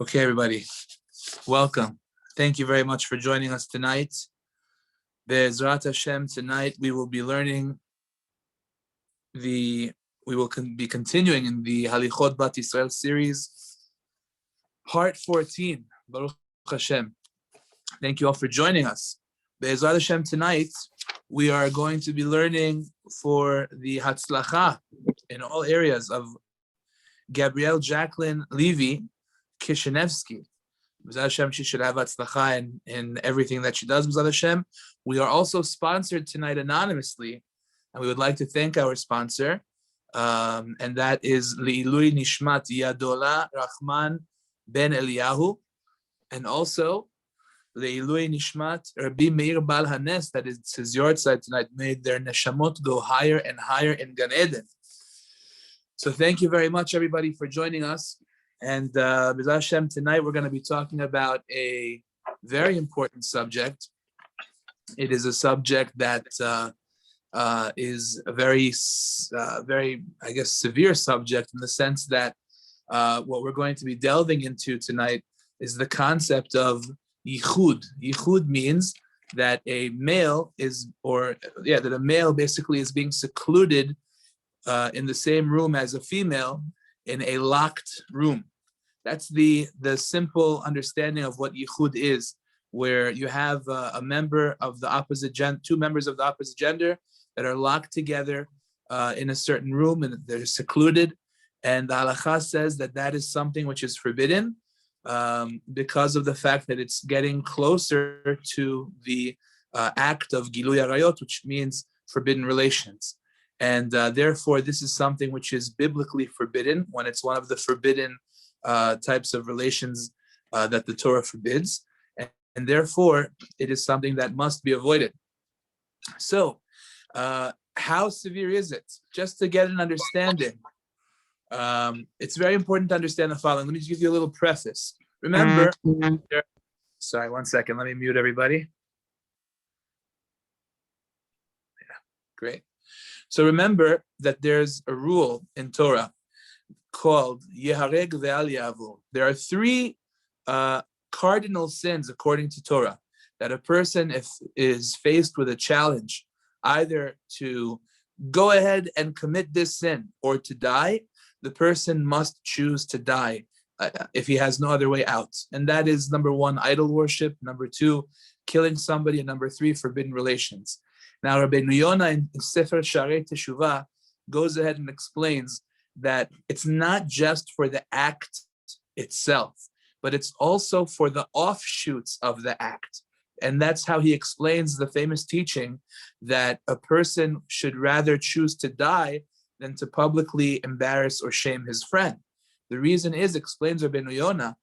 Okay, everybody, welcome. Thank you very much for joining us tonight. Be'ezrat Hashem, tonight we will be learning be continuing in the Halichot Bat Yisrael series, Part 14, Baruch Hashem. Thank you all for joining us. Be'ezrat Hashem, tonight we are going to be learning for the Hatzlacha in all areas of Gabrielle Jacqueline Levy Kishinevsky. B'ezrat Hashem, she should have Hatzlacha in everything that she does. B'ezrat Hashem, we are also sponsored tonight anonymously, and we would like to thank our sponsor, and that is Li'ilui Nishmat Yadola Rahman Ben Eliyahu, and also Li'ilui Nishmat Rabbi Meir Bal Hanes, that is his yard side tonight, made their neshamot go higher and higher in Gan Eden. So thank you very much, everybody, for joining us. And B'ezrat Hashem, tonight we're going to be talking about a very important subject. It is a subject that is a very, I guess, severe subject, in the sense that what we're going to be delving into tonight is the concept of Yichud. Yichud means that a male that a male basically is being secluded in the same room as a female in a locked room. That's the simple understanding of what Yichud is, where you have a member of the opposite gender, two members of the opposite gender that are locked together in a certain room, and they're secluded. And the halakha says that that is something which is forbidden because of the fact that it's getting closer to the act of Gilui Arayot, which means forbidden relations. And therefore, this is something which is biblically forbidden, when it's one of the forbidden types of relations that the Torah forbids. And therefore, it is something that must be avoided. So, how severe is it? Just to get an understanding, it's very important to understand the following. Let me just give you a little preface. Remember, sorry, 1 second. Let me mute everybody. Yeah, great. So remember that there's a rule in Torah called Yehareg ve'al ya'avor. There are three cardinal sins according to Torah that a person is faced with a challenge, either to go ahead and commit this sin or to die. The person must choose to die if he has no other way out. And that is, number one, idol worship; number two, killing somebody; and number three, forbidden relations. Now, Rabbi Kaniel in Sefer Sharei Teshuvah goes ahead and explains that it's not just for the act itself, but it's also for the offshoots of the act. And that's how he explains the famous teaching that a person should rather choose to die than to publicly embarrass or shame his friend. The reason is, explains Rabbi Kaniel,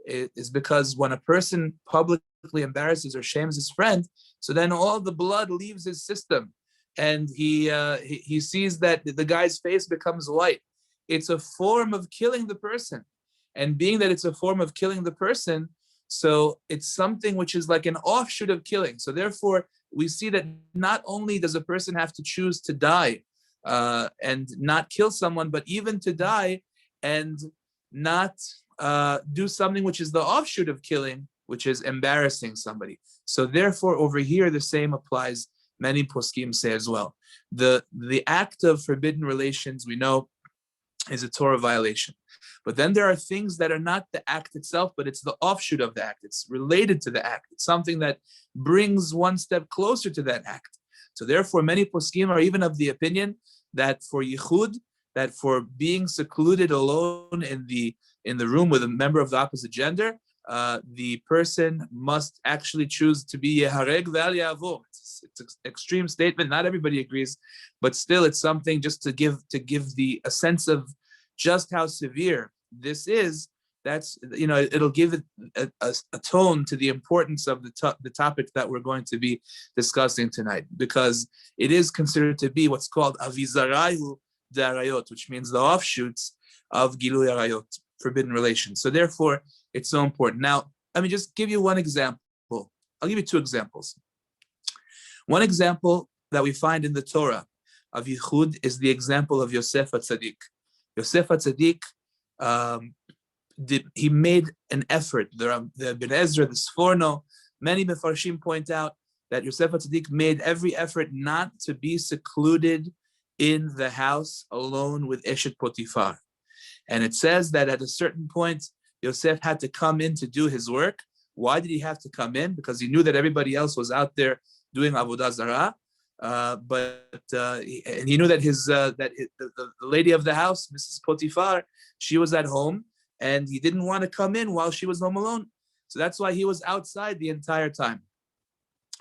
is because when a person publicly embarrasses or shames his friend, so then all the blood leaves his system, and he sees that the guy's face becomes white. It's a form of killing the person. And being that it's a form of killing the person, so it's something which is like an offshoot of killing. So therefore, we see that not only does a person have to choose to die and not kill someone, but even to die and not do something which is the offshoot of killing, which is embarrassing somebody. So therefore, over here, the same applies. Many poskim say as well. The act of forbidden relations, we know, is a Torah violation. But then there are things that are not the act itself, but it's the offshoot of the act. It's related to the act. It's something that brings one step closer to that act. So therefore, many poskim are even of the opinion that for Yichud, that for being secluded alone in the room with a member of the opposite gender, the person must actually choose to be Yehareg ve'al ya'avor. It's an extreme statement. Not everybody agrees, but still, it's something just to give a sense of just how severe this is. That's, it'll give it a tone to the importance of the topic that we're going to be discussing tonight, because it is considered to be what's called avizarayu d'arayot, which means the offshoots of gilui arayot, forbidden relations. So therefore, it's so important. Now, let me just give you one example. I'll give you two examples. One example that we find in the Torah of Yichud is the example of Yosef HaTzadik. Yosef HaTzadik he made an effort. The Ben Ezra, the Sforno, many Mefarshim point out that Yosef HaTzadik made every effort not to be secluded in the house alone with Eshet Potifar. And it says that at a certain point, Yosef had to come in to do his work. Why did he have to come in? Because he knew that everybody else was out there doing Avodah Zarah. And he knew that the lady of the house, Mrs. Potifar, she was at home, and he didn't want to come in while she was home alone. So that's why he was outside the entire time.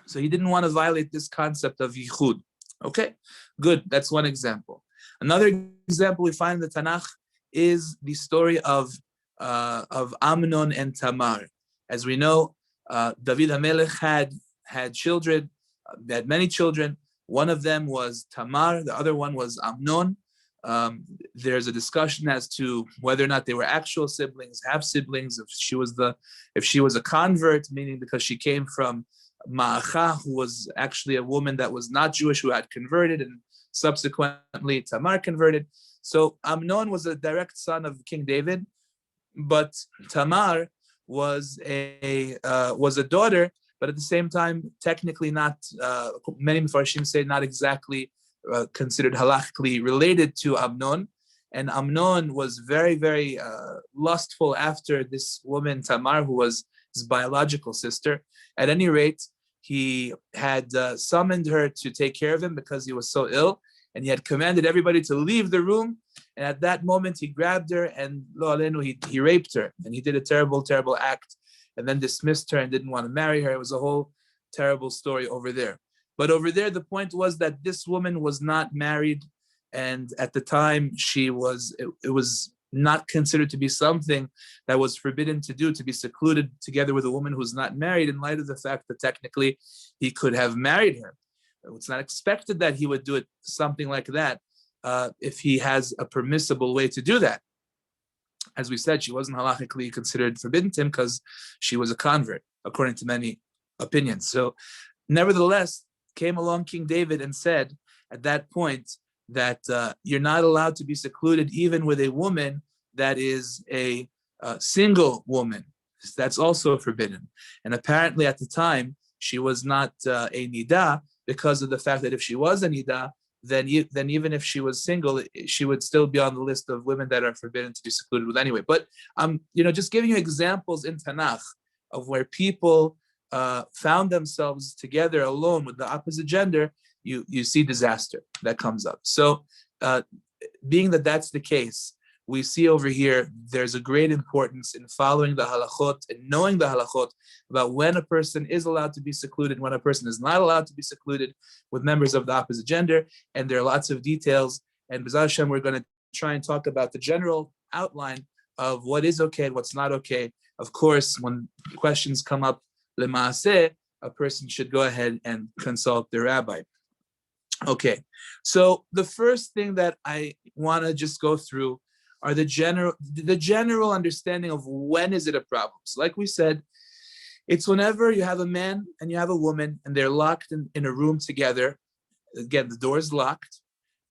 So he didn't want to violate this concept of Yichud. Okay, good. That's one example. Another example we find in the Tanakh is the story of Amnon and Tamar. As we know, David HaMelech had children, had many children. One of them was Tamar, the other one was Amnon. There's a discussion as to whether or not they were actual siblings, half siblings. If she was a convert, meaning because she came from Ma'acha, who was actually a woman that was not Jewish, who had converted, and subsequently Tamar converted. So Amnon was a direct son of King David, but Tamar was a daughter, but at the same time, technically not. Many Mefarshim say not exactly considered halachically related to Amnon. And Amnon was very, very lustful after this woman Tamar, who was his biological sister. At any rate, he had summoned her to take care of him because he was so ill, and he had commanded everybody to leave the room. And at that moment, he grabbed her and lo alenu, he raped her, and he did a terrible, terrible act, and then dismissed her and didn't want to marry her. It was a whole terrible story over there. But over there, the point was that this woman was not married, and at the time, it was not considered to be something that was forbidden to do, to be secluded together with a woman who's not married, in light of the fact that technically he could have married her. It's not expected that he would do it, something like that, if he has a permissible way to do that. As we said, she wasn't halachically considered forbidden to him because she was a convert, according to many opinions. So, nevertheless, came along King David and said at that point that you're not allowed to be secluded even with a woman that is a single woman. That's also forbidden. And apparently at the time, she was not a nidah, because of the fact that if she was a nidah, then even if she was single, she would still be on the list of women that are forbidden to be secluded with anyway. But just giving you examples in Tanakh of where people found themselves together alone with the opposite gender, you see disaster that comes up. So being that that's the case, we see over here there's a great importance in following the halachot and knowing the halachot about when a person is allowed to be secluded, when a person is not allowed to be secluded with members of the opposite gender. And there are lots of details. And B'ezras Hashem, we're going to try and talk about the general outline of what is okay and what's not okay. Of course, when questions come up, lemaaseh, a person should go ahead and consult the rabbi. Okay, so the first thing that I want to just go through are the general understanding of when is it a problem. So like we said, it's whenever you have a man and you have a woman and they're locked in a room together. Again, the door is locked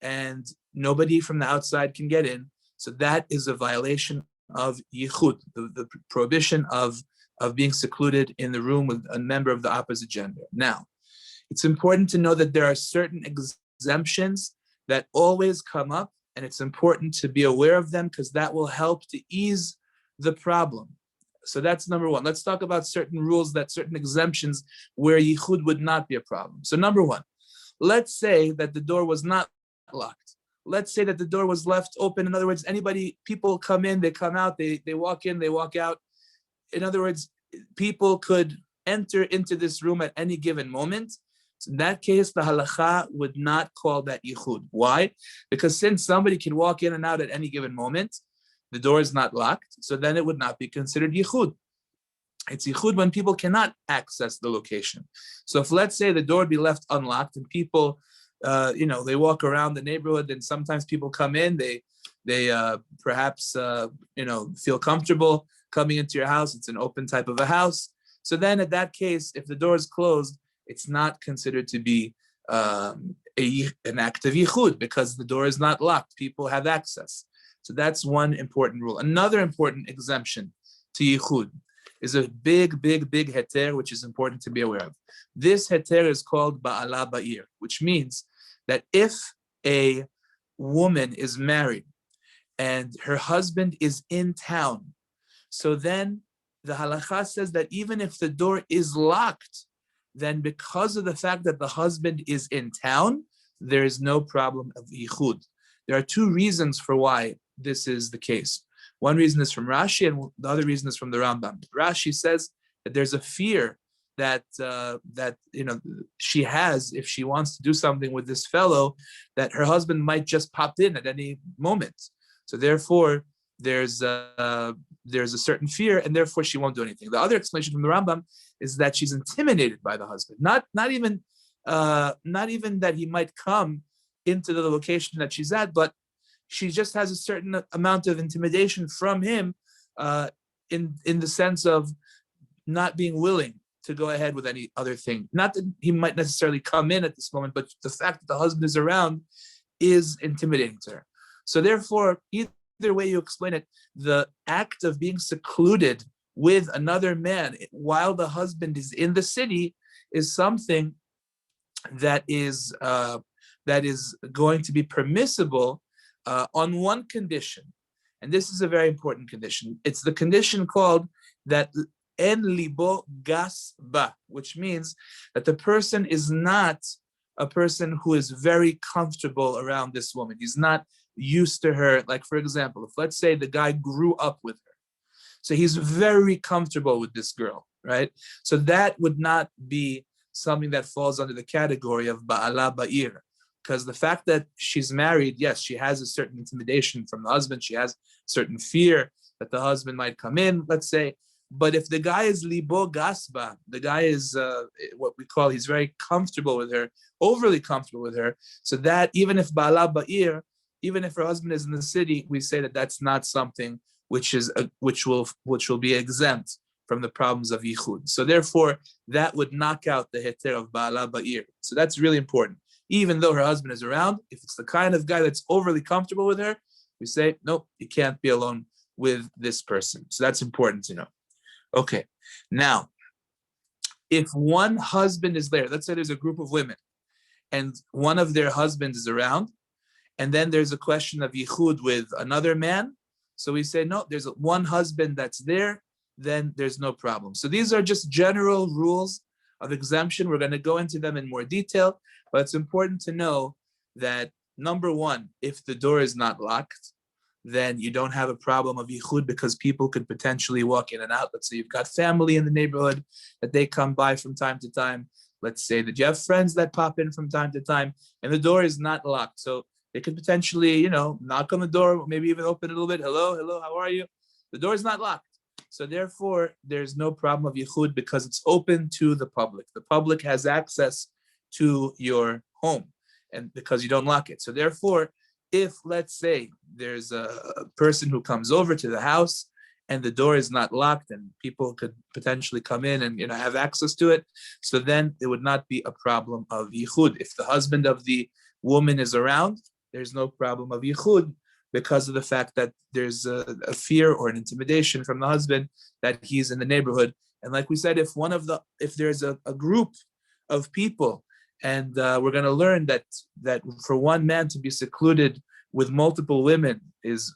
and nobody from the outside can get in. So that is a violation of Yichud, the prohibition of being secluded in the room with a member of the opposite gender. Now, it's important to know that there are certain exemptions that always come up, and it's important to be aware of them because that will help to ease the problem. So that's number one. Let's talk about certain rules, certain exemptions where Yichud would not be a problem. So number one, let's say that the door was not locked. Let's say that the door was left open. In other words, people come in, they come out, they walk in, they walk out. In other words, people could enter into this room at any given moment. So in that case, the halacha would not call that yichud. Why? Because since somebody can walk in and out at any given moment, the door is not locked, so then it would not be considered yichud. It's yichud when people cannot access the location. So if, let's say, the door would be left unlocked and people, they walk around the neighborhood, and sometimes people come in, they perhaps feel comfortable coming into your house. It's an open type of a house. So then, at that case, if the door is closed, it's not considered to be an act of yichud because the door is not locked. People have access. So that's one important rule. Another important exemption to Yichud is a big heter, which is important to be aware of. This heter is called ba'ala ba'ir, which means that if a woman is married and her husband is in town, so then the halakha says that even if the door is locked, then because of the fact that the husband is in town, there is no problem of yichud. There are two reasons for why this is the case. One reason is from Rashi, and the other reason is from the Rambam. Rashi says that there's a fear that she has if she wants to do something with this fellow, that her husband might just pop in at any moment. So therefore, there's a certain fear, and therefore she won't do anything. The other explanation from the Rambam is that she's intimidated by the husband. Not even that he might come into the location that she's at, but she just has a certain amount of intimidation from him, in the sense of not being willing to go ahead with any other thing. Not that he might necessarily come in at this moment, but the fact that the husband is around is intimidating to her. So therefore, either way you explain it, the act of being secluded with another man while the husband is in the city is something that is going to be permissible on one condition. And this is a very important condition. It's the condition called that en libo gas ba, which means that the person is not a person who is very comfortable around this woman. He's not used to her. Like, for example, if let's say the guy grew up with her, so he's very comfortable with this girl, right? So that would not be something that falls under the category of ba'ala ba'ir, because the fact that she's married, yes, she has a certain intimidation from the husband. She has certain fear that the husband might come in, let's say. But if the guy is libo gasba, the guy is what we call, he's very comfortable with her, overly comfortable with her. So that even if ba'ala ba'ir, even if her husband is in the city, we say that that's not something which will be exempt from the problems of yichud. So therefore, that would knock out the heter of ba'ala ba'ir. So that's really important. Even though her husband is around, if it's the kind of guy that's overly comfortable with her, we say, nope, you can't be alone with this person. So that's important to know. Okay, now, if one husband is there, let's say there's a group of women, and one of their husbands is around, and then there's a question of yichud with another man, so we say, no, there's one husband that's there, then there's no problem. So these are just general rules of exemption. We're going to go into them in more detail, but it's important to know that, number one, if the door is not locked, then you don't have a problem of yichud, because people could potentially walk in and out. Let's say you've got family in the neighborhood that they come by from time to time. Let's say that you have friends that pop in from time to time, and the door is not locked. So they could potentially, knock on the door, maybe even open it a little bit. Hello, how are you? The door is not locked. So therefore, there's no problem of yichud because it's open to the public. The public has access to your home, and because you don't lock it. So therefore, if let's say there's a person who comes over to the house and the door is not locked and people could potentially come in and have access to it, so then it would not be a problem of yichud. If the husband of the woman is around, there's no problem of yichud because of the fact that there's a fear or an intimidation from the husband that he's in the neighborhood. And like we said, if there's a group of people, and we're going to learn that for one man to be secluded with multiple women is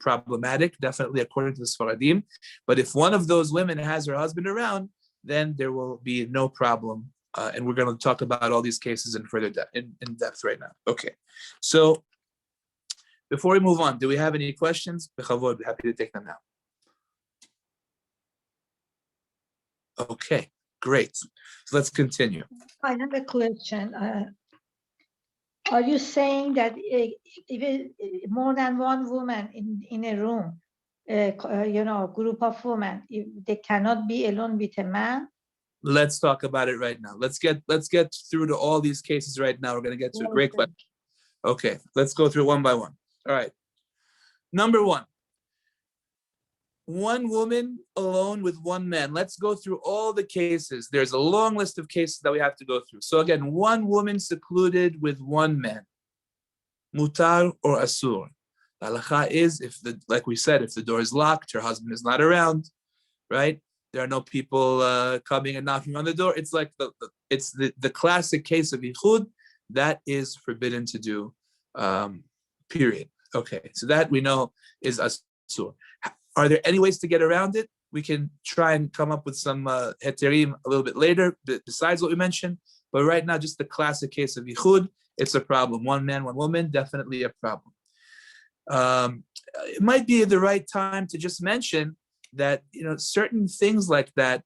problematic, definitely according to the Sfaradim. But if one of those women has her husband around, then there will be no problem. And we're going to talk about all these cases in further in depth right now. Okay, so before we move on, do we have any questions? Bechavod, happy to take them now. Okay, great. So let's continue. I have a question. Are you saying that if more than one woman in a room, group of women, if they cannot be alone with a man? Let's talk about it right now. Let's get through to all these cases right now. We're going to get to a great question. Okay, let's go through one by one. All right. Number one woman alone with one man. Let's go through all the cases. There's a long list of cases that we have to go through. So again, one woman secluded with one man. Mutar or asur. The halacha is, like we said, if the door is locked, her husband is not around, right? There are no people coming and knocking on the door. It's like the classic case of Yichud that is forbidden to do, period. Okay, so that we know is asur. Are there any ways to get around it? We can try and come up with some heterim a little bit later, besides what we mentioned. But right now, just the classic case of Yichud, it's a problem. One man, one woman, definitely a problem. It might be the right time to just mention that certain things like that,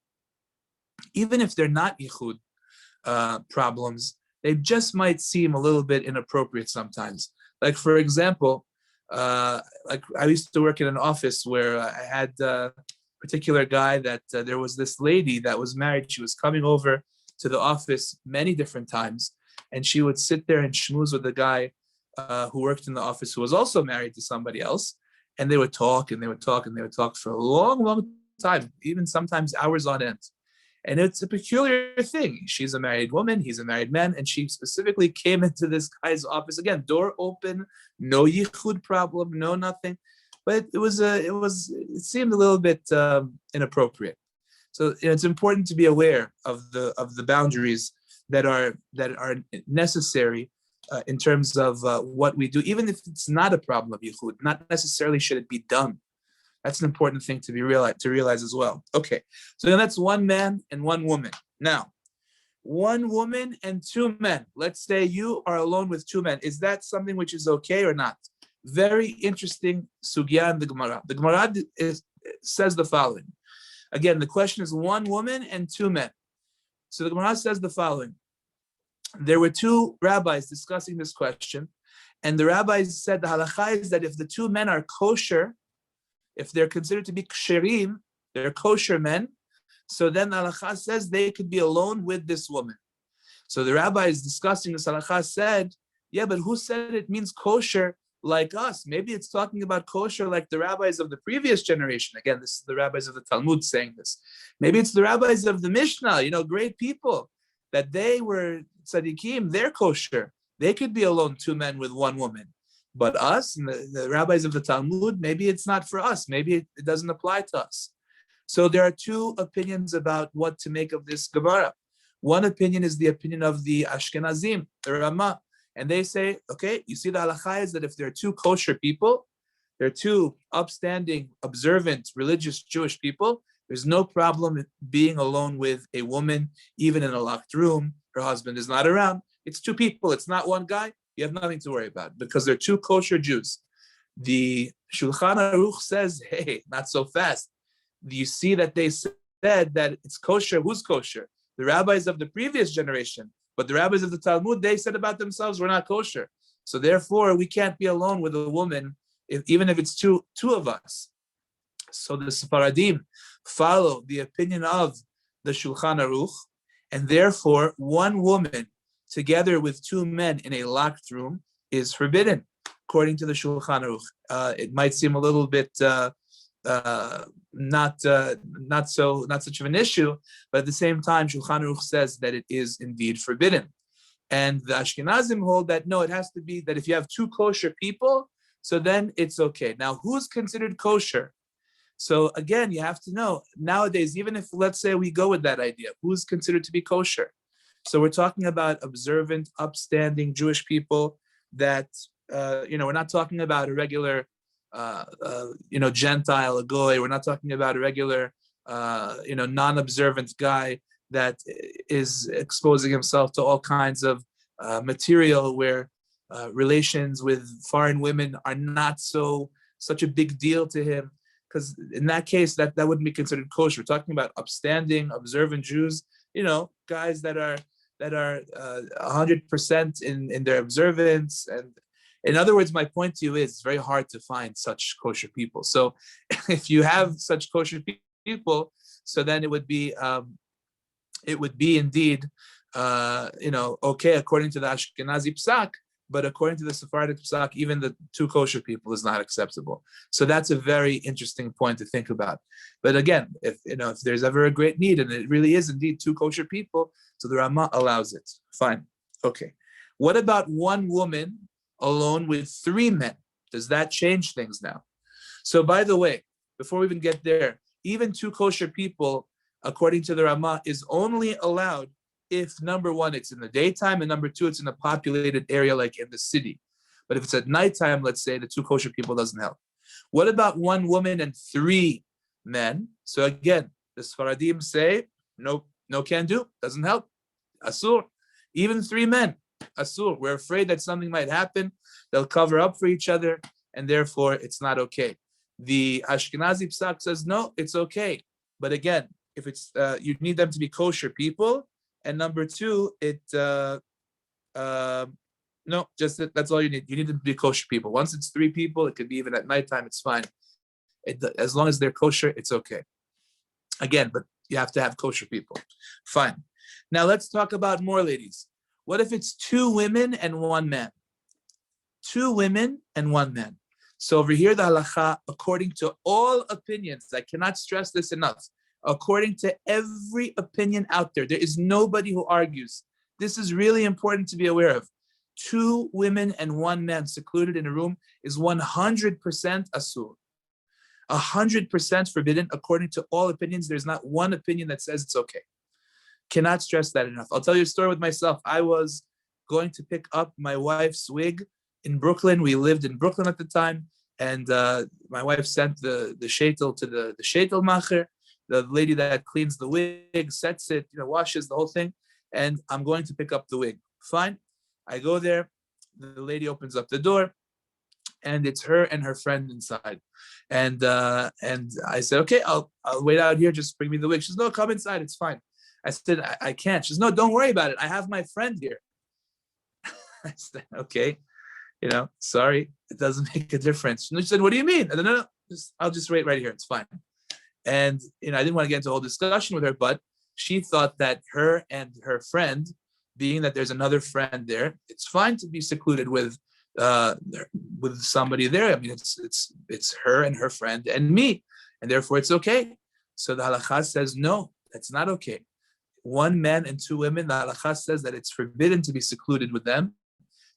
even if they're not Yichud problems, they just might seem a little bit inappropriate sometimes. Like for example, like I used to work in an office where I had a particular guy that there was this lady that was married. She was coming over to the office many different times, and she would sit there and schmooze with the guy who worked in the office who was also married to somebody else. And they would talk and they would talk and they would talk for a long, long time, even sometimes hours on end. And it's a peculiar thing. She's a married woman, he's a married man, and she specifically came into this guy's office again, door open, no yichud problem, no nothing. But it seemed a little bit inappropriate. So it's important to be aware of the boundaries that are necessary in terms of what we do, even if it's not a problem of yichud. Not necessarily should it be done. That's an important thing to realize as well. Okay, so then that's one man and one woman. Now, one woman and two men. Let's say you are alone with two men. Is that something which is okay or not? Very interesting sugya in the Gemara. The Gemara says the following. Again, the question is one woman and two men. So the Gemara says the following. There were two rabbis discussing this question, and the rabbis said the halacha is that if the two men are kosher, if they're considered to be ksherim, they're kosher men, so then the halacha says they could be alone with this woman. So the rabbis discussing this halacha said, yeah, but who said it means kosher like us? Maybe it's talking about kosher like the rabbis of the previous generation. Again, this is the rabbis of the Talmud saying this. Maybe it's the rabbis of the Mishnah, great people, that they were tzaddikim, they're kosher. They could be alone, two men with one woman. But us, and the rabbis of the Talmud, maybe it's not for us. Maybe it doesn't apply to us. So there are two opinions about what to make of this Gemara. One opinion is the opinion of the Ashkenazim, the Ramah. And they say, okay, you see the halacha is that if there are two kosher people, they're two upstanding, observant, religious Jewish people, there's no problem being alone with a woman, even in a locked room. Her husband is not around. It's two people. It's not one guy. You have nothing to worry about because they're two kosher Jews. The Shulchan Aruch says, hey, not so fast. You see that they said that it's kosher. Who's kosher? The rabbis of the previous generation. But the rabbis of the Talmud, they said about themselves, we're not kosher. So therefore, we can't be alone with a woman, even if it's two of us. So the Sephardim follow the opinion of the Shulchan Aruch, and therefore, one woman together with two men in a locked room is forbidden, according to the Shulchan Aruch. It might seem a little bit not such of an issue, but at the same time, Shulchan Aruch says that it is indeed forbidden. And the Ashkenazim hold that no, it has to be that if you have two kosher people, so then it's okay. Now, who's considered kosher? So again, you have to know nowadays, even if let's say we go with that idea, who's considered to be kosher? So we're talking about observant, upstanding Jewish people that, we're not talking about a regular, Gentile, a goy. We're not talking about a regular, non-observant guy that is exposing himself to all kinds of material where relations with foreign women are not such a big deal to him. Because in that case, that wouldn't be considered kosher. We're talking about upstanding, observant Jews, guys that are 100% in their observance. And in other words, my point to you is it's very hard to find such kosher people. So if you have such kosher people, so then it would be indeed, okay, according to the Ashkenazi Psak, but according to the Sephardic Psak, even the two kosher people is not acceptable. So that's a very interesting point to think about. But again, if there's ever a great need, and it really is indeed two kosher people, so the Ramah allows it. Fine. Okay. What about one woman alone with three men? Does that change things now? So by the way, before we even get there, even two kosher people, according to the Ramah, is only allowed if, number one, it's in the daytime, and number two, it's in a populated area like in the city. But if it's at nighttime, let's say, the two kosher people doesn't help. What about one woman and three men? So again, the Sfaradim say, no, can do, doesn't help. Asur. Even three men, asur. We're afraid that something might happen. They'll cover up for each other, and therefore it's not okay. The Ashkenazi Psak says, no, it's okay. But again, if it's, you need them to be kosher people. And number two, no, just that's all you need. You need them to be kosher people. Once it's three people, it could be even at nighttime, it's fine. As long as they're kosher, it's okay. Again, but you have to have kosher people. Fine. Now let's talk about more, ladies. What if it's two women and one man? Two women and one man. So over here, the halacha, according to all opinions, I cannot stress this enough, according to every opinion out there, there is nobody who argues. This is really important to be aware of. Two women and one man secluded in a room is 100% asur. 100% forbidden, according to all opinions. There's not one opinion that says it's okay. Cannot stress that enough. I'll tell you a story with myself. I was going to pick up my wife's wig in Brooklyn. We lived in Brooklyn at the time, and my wife sent the shaitel to the shaitel macher, the lady that cleans the wig, sets it, washes the whole thing, and I'm going to pick up the wig. Fine. I go there. The lady opens up the door, and it's her and her friend inside. And I said, okay, I'll wait out here. Just bring me the wig. She says, no, come inside. It's fine. I said, I can't. She says, no, don't worry about it. I have my friend here. I said, okay, sorry, it doesn't make a difference. And she said, what do you mean? I said, no, I'll just wait right here. It's fine. And, I didn't want to get into a whole discussion with her, but she thought that her and her friend, being that there's another friend there, it's fine to be secluded with somebody there. I mean, it's her and her friend and me, and therefore it's okay. So the halakha says, no, that's not okay. One man and two women, the halakha says that it's forbidden to be secluded with them.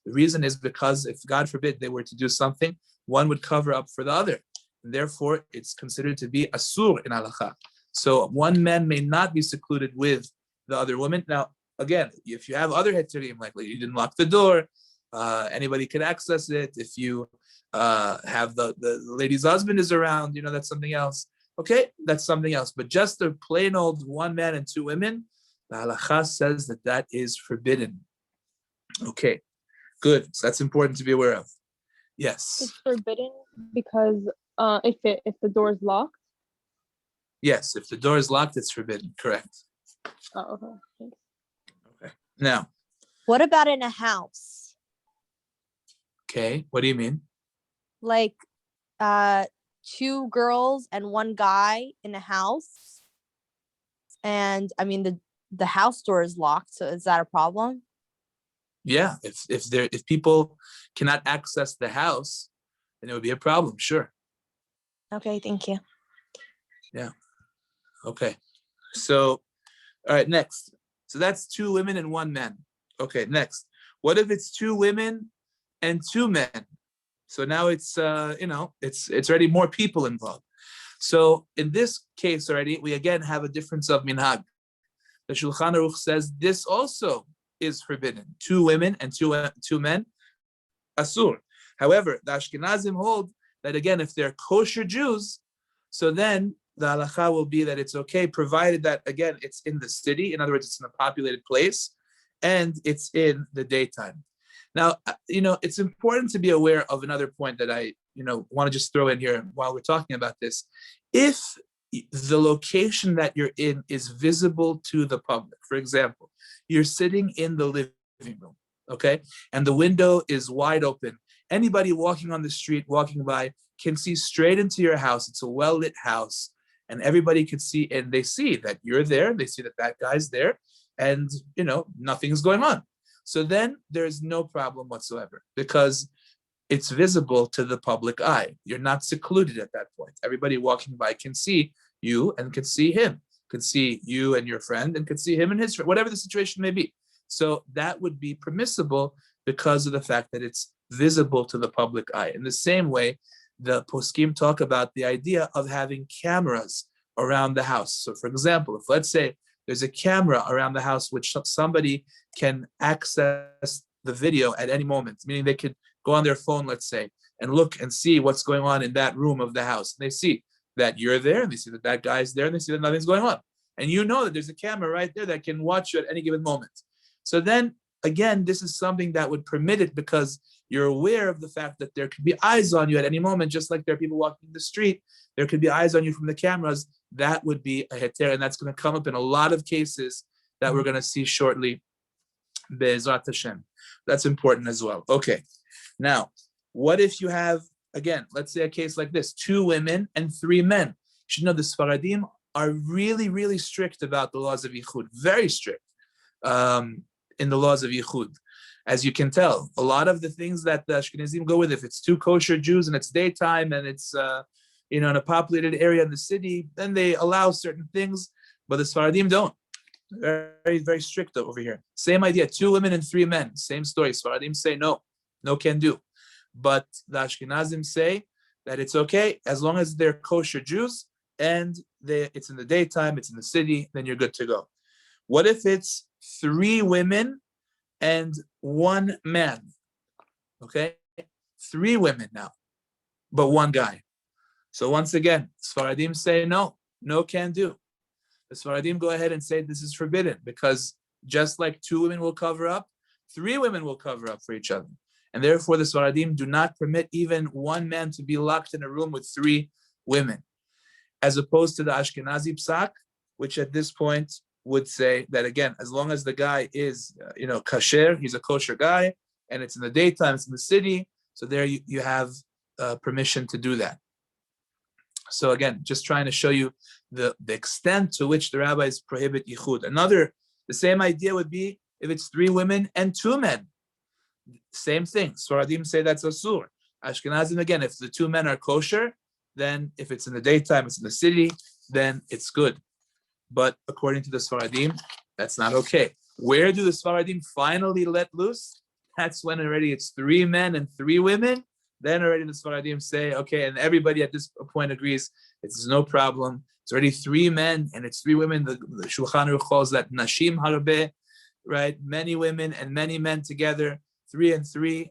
The reason is because if, God forbid, they were to do something, one would cover up for the other. And therefore, it's considered to be asur in halakha. So one man may not be secluded with the other woman. Now, again, if you have other heterim, like you didn't lock the door, anybody could access it. If you have the lady's husband is around, that's something else. Okay, that's something else. But just a plain old one man and two women, the halakha says that is forbidden. Okay, good. So that's important to be aware of. Yes. It's forbidden because if the door is locked. Yes, if the door is locked, it's forbidden. Correct. Oh, okay. Thanks. Okay. Now. What about in a house? Okay. What do you mean? Like, two girls and one guy in a house, and I mean the house door is locked. So is that a problem? Yeah. If people cannot access the house, then it would be a problem. Sure. Okay. Thank you. Yeah. Okay. So, all right, next. So that's two women and one man. Okay, next. What if it's two women and two men? So now it's, it's already more people involved. So in this case already, we again have a difference of minhag. The Shulchan Aruch says this also is forbidden. Two women and two men, asur. However, the Ashkenazim hold that again, if they're kosher Jews, so then the halacha will be that it's okay, provided that, again, it's in the city. In other words, it's in a populated place, and it's in the daytime. Now, it's important to be aware of another point that I, want to just throw in here while we're talking about this. If the location that you're in is visible to the public, for example, you're sitting in the living room, okay, and the window is wide open. Anybody walking on the street, walking by, can see straight into your house. It's a well-lit house. And everybody can see, and they see that you're there. They see that guy's there, and nothing's going on. So then there's no problem whatsoever because it's visible to the public eye. You're not secluded at that point. Everybody walking by can see you and can see him, can see you and your friend, and can see him and his friend, whatever the situation may be. So that would be permissible because of the fact that it's visible to the public eye. In the same way, the poskim talk about the idea of having cameras around the house. So for example, if let's say there's a camera around the house which somebody can access the video at any moment, meaning they could go on their phone, let's say, and look and see what's going on in that room of the house. And they see that you're there, and they see that that guy's there, and they see that nothing's going on. And you know that there's a camera right there that can watch you at any given moment. So then, again, this is something that would permit it because you're aware of the fact that there could be eyes on you at any moment, just like there are people walking the street. There could be eyes on you from the cameras. That would be a heter, and that's going to come up in a lot of cases that we're going to see shortly. Be'ezrat Hashem. That's important as well. Okay. Now, what if you have, again, let's say a case like this, 2 women and 3 men. You should know the Sfaradim are really, really strict about the laws of Yichud, very strict in the laws of Yichud. As you can tell, a lot of the things that the Ashkenazim go with, if it's 2 kosher Jews and it's daytime and it's in a populated area in the city, then they allow certain things, but the Sfaradim don't. Very, very strict over here. Same idea, 2 women and 3 men, same story. Sfaradim say no can do. But the Ashkenazim say that it's okay as long as they're kosher Jews and it's in the daytime, it's in the city, then you're good to go. What if it's 3 women and 1 man? Okay, 3 women now, but 1 guy. So once again, Sfaradim say no can do. The Sfaradim go ahead and say this is forbidden because just like 2 women will cover up, 3 women will cover up for each other. And therefore the Sfaradim do not permit even 1 man to be locked in a room with 3 women. As opposed to the Ashkenazi psak, which at this point would say that again, as long as the guy is, kasher, he's a kosher guy, and it's in the daytime, it's in the city, so there you have permission to do that. So again, just trying to show you the extent to which the rabbis prohibit yichud. The same idea would be if it's 3 women and 2 men. Same thing. Sfaradim say that's asur. Ashkenazim, again, if the 2 men are kosher, then if it's in the daytime, it's in the city, then it's good. But according to the Sfaradim, that's not okay. Where do the Sfaradim finally let loose? That's when already it's 3 men and 3 women. Then already the Sfaradim say, okay, and everybody at this point agrees, it's no problem. It's already 3 men and it's 3 women. The Shulchan Aruch calls that nashim harbe, right? Many women and many men together, 3 and 3.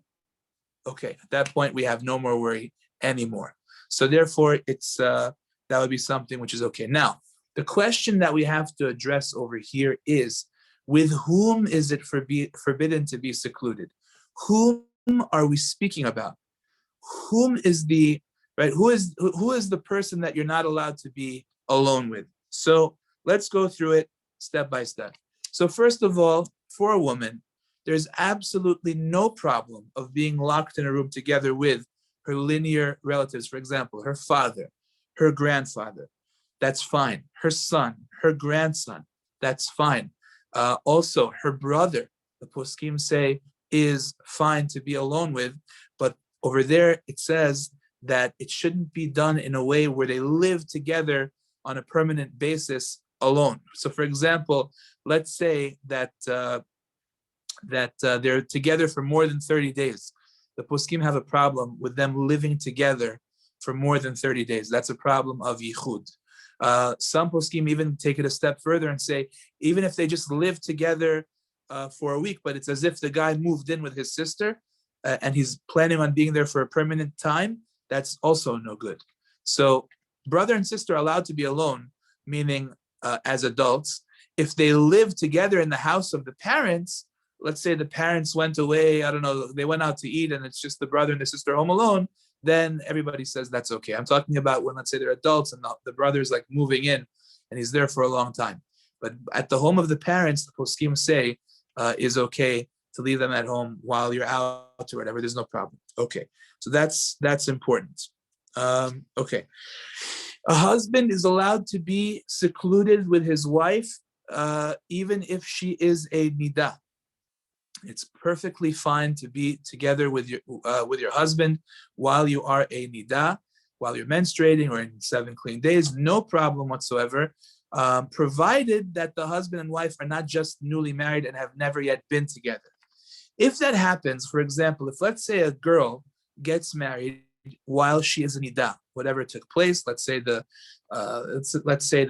Okay, at that point, we have no more worry anymore. So therefore, it's that would be something which is okay. Now, the question that we have to address over here is, with whom is it forbidden to be secluded? Whom are we speaking about? Whom is the right? Who is the person that you're not allowed to be alone with? So let's go through it step by step. So first of all, for a woman, there's absolutely no problem of being locked in a room together with her linear relatives, for example, her father, her grandfather. That's fine. Her son, her grandson, that's fine. Also, her brother, the poskim say, is fine to be alone with, but over there it says that it shouldn't be done in a way where they live together on a permanent basis alone. So, for example, let's say that they're together for more than 30 days. The poskim have a problem with them living together for more than 30 days. That's a problem of yichud. Some poskim even take it a step further and say, even if they just live together for a week, but it's as if the guy moved in with his sister and he's planning on being there for a permanent time, that's also no good. So brother and sister are allowed to be alone, meaning as adults. If they live together in the house of the parents, let's say the parents went away, I don't know, they went out to eat and it's just the brother and the sister home alone, then everybody says that's okay. I'm talking about when, let's say, they're adults and the brother's like moving in and he's there for a long time. But at the home of the parents, the poskim say is okay to leave them at home while you're out or whatever. There's no problem. Okay, so that's important. Okay, a husband is allowed to be secluded with his wife even if she is a nidah. It's perfectly fine to be together with your husband while you are a nidah, while you're menstruating or in 7 clean days, no problem whatsoever, provided that the husband and wife are not just newly married and have never yet been together. If that happens, for example, if let's say a girl gets married while she is in Nida, whatever took place, let's say the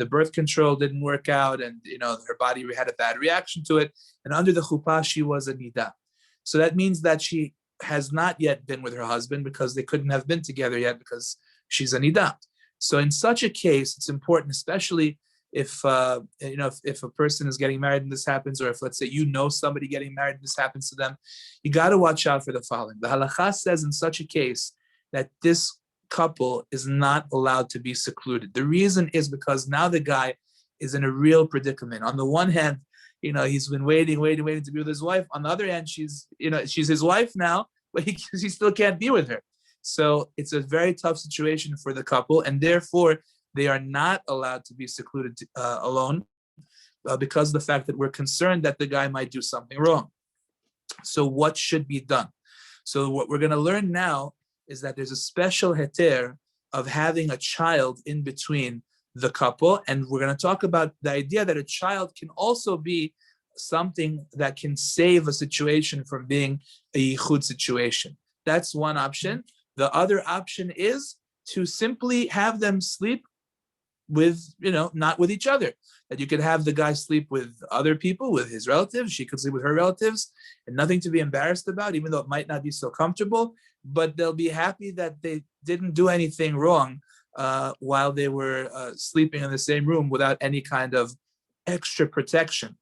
birth control didn't work out, and her body had a bad reaction to it, and under the chuppah she was a Nida. So that means that she has not yet been with her husband because they couldn't have been together yet because she's a Nida. So in such a case, it's important, especially if if a person is getting married and this happens, or if let's say somebody getting married and this happens to them, you got to watch out for the following. The halakha says in such a case that this couple is not allowed to be secluded. The reason is because now the guy is in a real predicament. On the one hand, he's been waiting to be with his wife. On the other hand, she's his wife now, but he still can't be with her. So it's a very tough situation for the couple, and therefore they are not allowed to be secluded alone because of the fact that we're concerned that the guy might do something wrong. So what should be done? So what we're going to learn now is that there's a special heter of having a child in between the couple, and we're going to talk about the idea that a child can also be something that can save a situation from being a yichud situation. That's one option. The other option is to simply have them sleep with, not with each other. That you could have the guy sleep with other people, with his relatives. She could sleep with her relatives, and nothing to be embarrassed about, even though it might not be so comfortable. But they'll be happy that they didn't do anything wrong while they were sleeping in the same room without any kind of extra protection.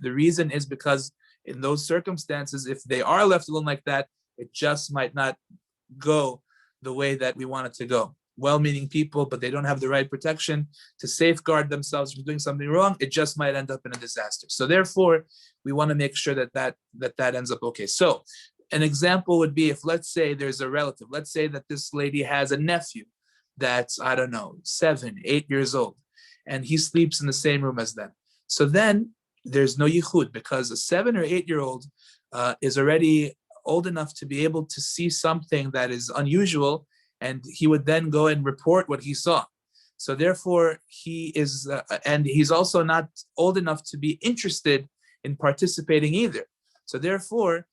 The reason is because in those circumstances, if they are left alone like that, it just might not go the way that we want it to go. Well-meaning people, but they don't have the right protection to safeguard themselves from doing something wrong. It just might end up in a disaster. So therefore, we want to make sure that ends up okay. So an example would be if, let's say, there's a relative. Let's say that this lady has a nephew that's, 7, 8 years old, and he sleeps in the same room as them. So then there's no yichud because a 7 or 8 year old is already old enough to be able to see something that is unusual, and he would then go and report what he saw. So therefore, he is, and he's also not old enough to be interested in participating either. So therefore,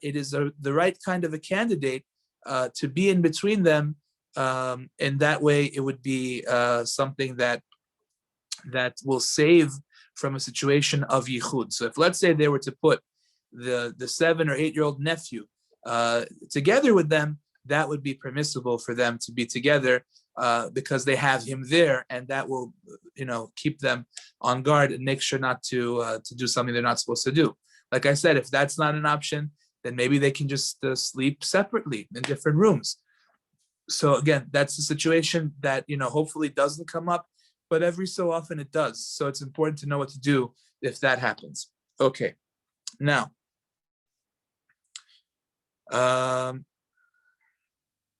it is the right kind of a candidate to be in between them. And that way, it would be something that will save from a situation of yichud. So if, let's say, they were to put the 7 or 8 year old nephew together with them, that would be permissible for them to be together because they have him there, and that will, keep them on guard and make sure not to do something they're not supposed to do. Like I said, if that's not an option, then maybe they can just sleep separately in different rooms. So again, that's the situation that hopefully doesn't come up, but every so often it does. So it's important to know what to do if that happens. Okay, now.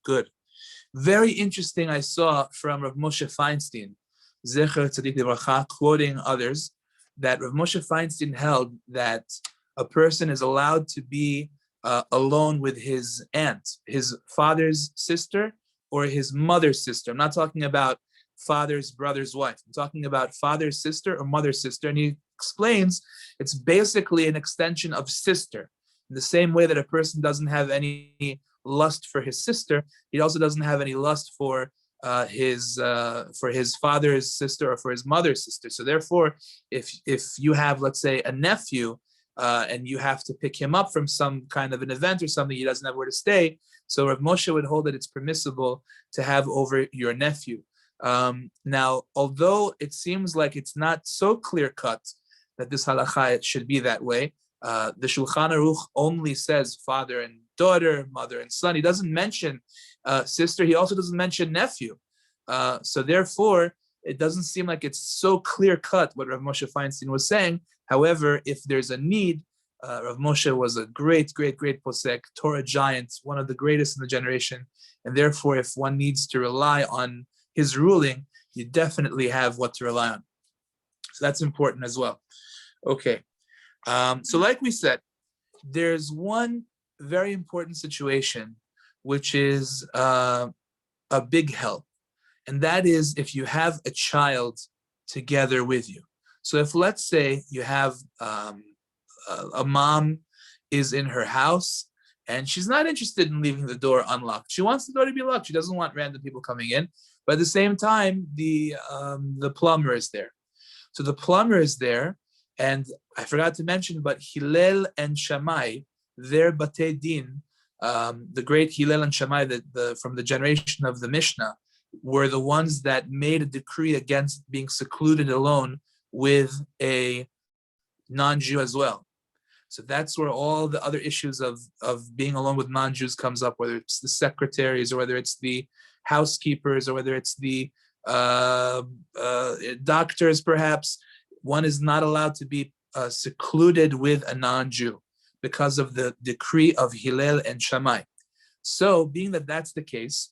Good. Very interesting. I saw from Rav Moshe Feinstein, Zecher Tzadik Livracha, quoting others, that Rav Moshe Feinstein held that a person is allowed to be alone with his aunt, his father's sister, or his mother's sister. I'm not talking about father's brother's wife. I'm talking about father's sister or mother's sister. And he explains it's basically an extension of sister. In the same way that a person doesn't have any lust for his sister, he also doesn't have any lust for his father's sister or for his mother's sister. So therefore, if you have, let's say, a nephew and you have to pick him up from some kind of an event or something, he doesn't have where to stay. So Rav Moshe would hold that it's permissible to have over your nephew. Now, although it seems like it's not so clear cut that this halakha should be that way, the Shulchan Aruch only says father and daughter, mother and son. He doesn't mention sister. He also doesn't mention nephew. So therefore, it doesn't seem like it's so clear cut what Rav Moshe Feinstein was saying. However, if there's a need, Rav Moshe was a great posek, Torah giant, one of the greatest in the generation. And therefore, if one needs to rely on his ruling, you definitely have what to rely on. So that's important as well. Okay. So like we said, there's one very important situation, which is a big help. And that is if you have a child together with you. So if, let's say, you have a mom is in her house and she's not interested in leaving the door unlocked. She wants the door to be locked. She doesn't want random people coming in. But at the same time, the plumber is there. So the plumber is there, and I forgot to mention, but Hillel and Shammai, their Batei Din, the great Hillel and Shammai, from the generation of the Mishnah, were the ones that made a decree against being secluded alone with a non-Jew as well. So that's where all the other issues of being alone with non-Jews comes up, whether it's the secretaries or whether it's the housekeepers or whether it's the doctors, perhaps. One is not allowed to be secluded with a non-Jew because of the decree of Hillel and Shammai. So being that that's the case,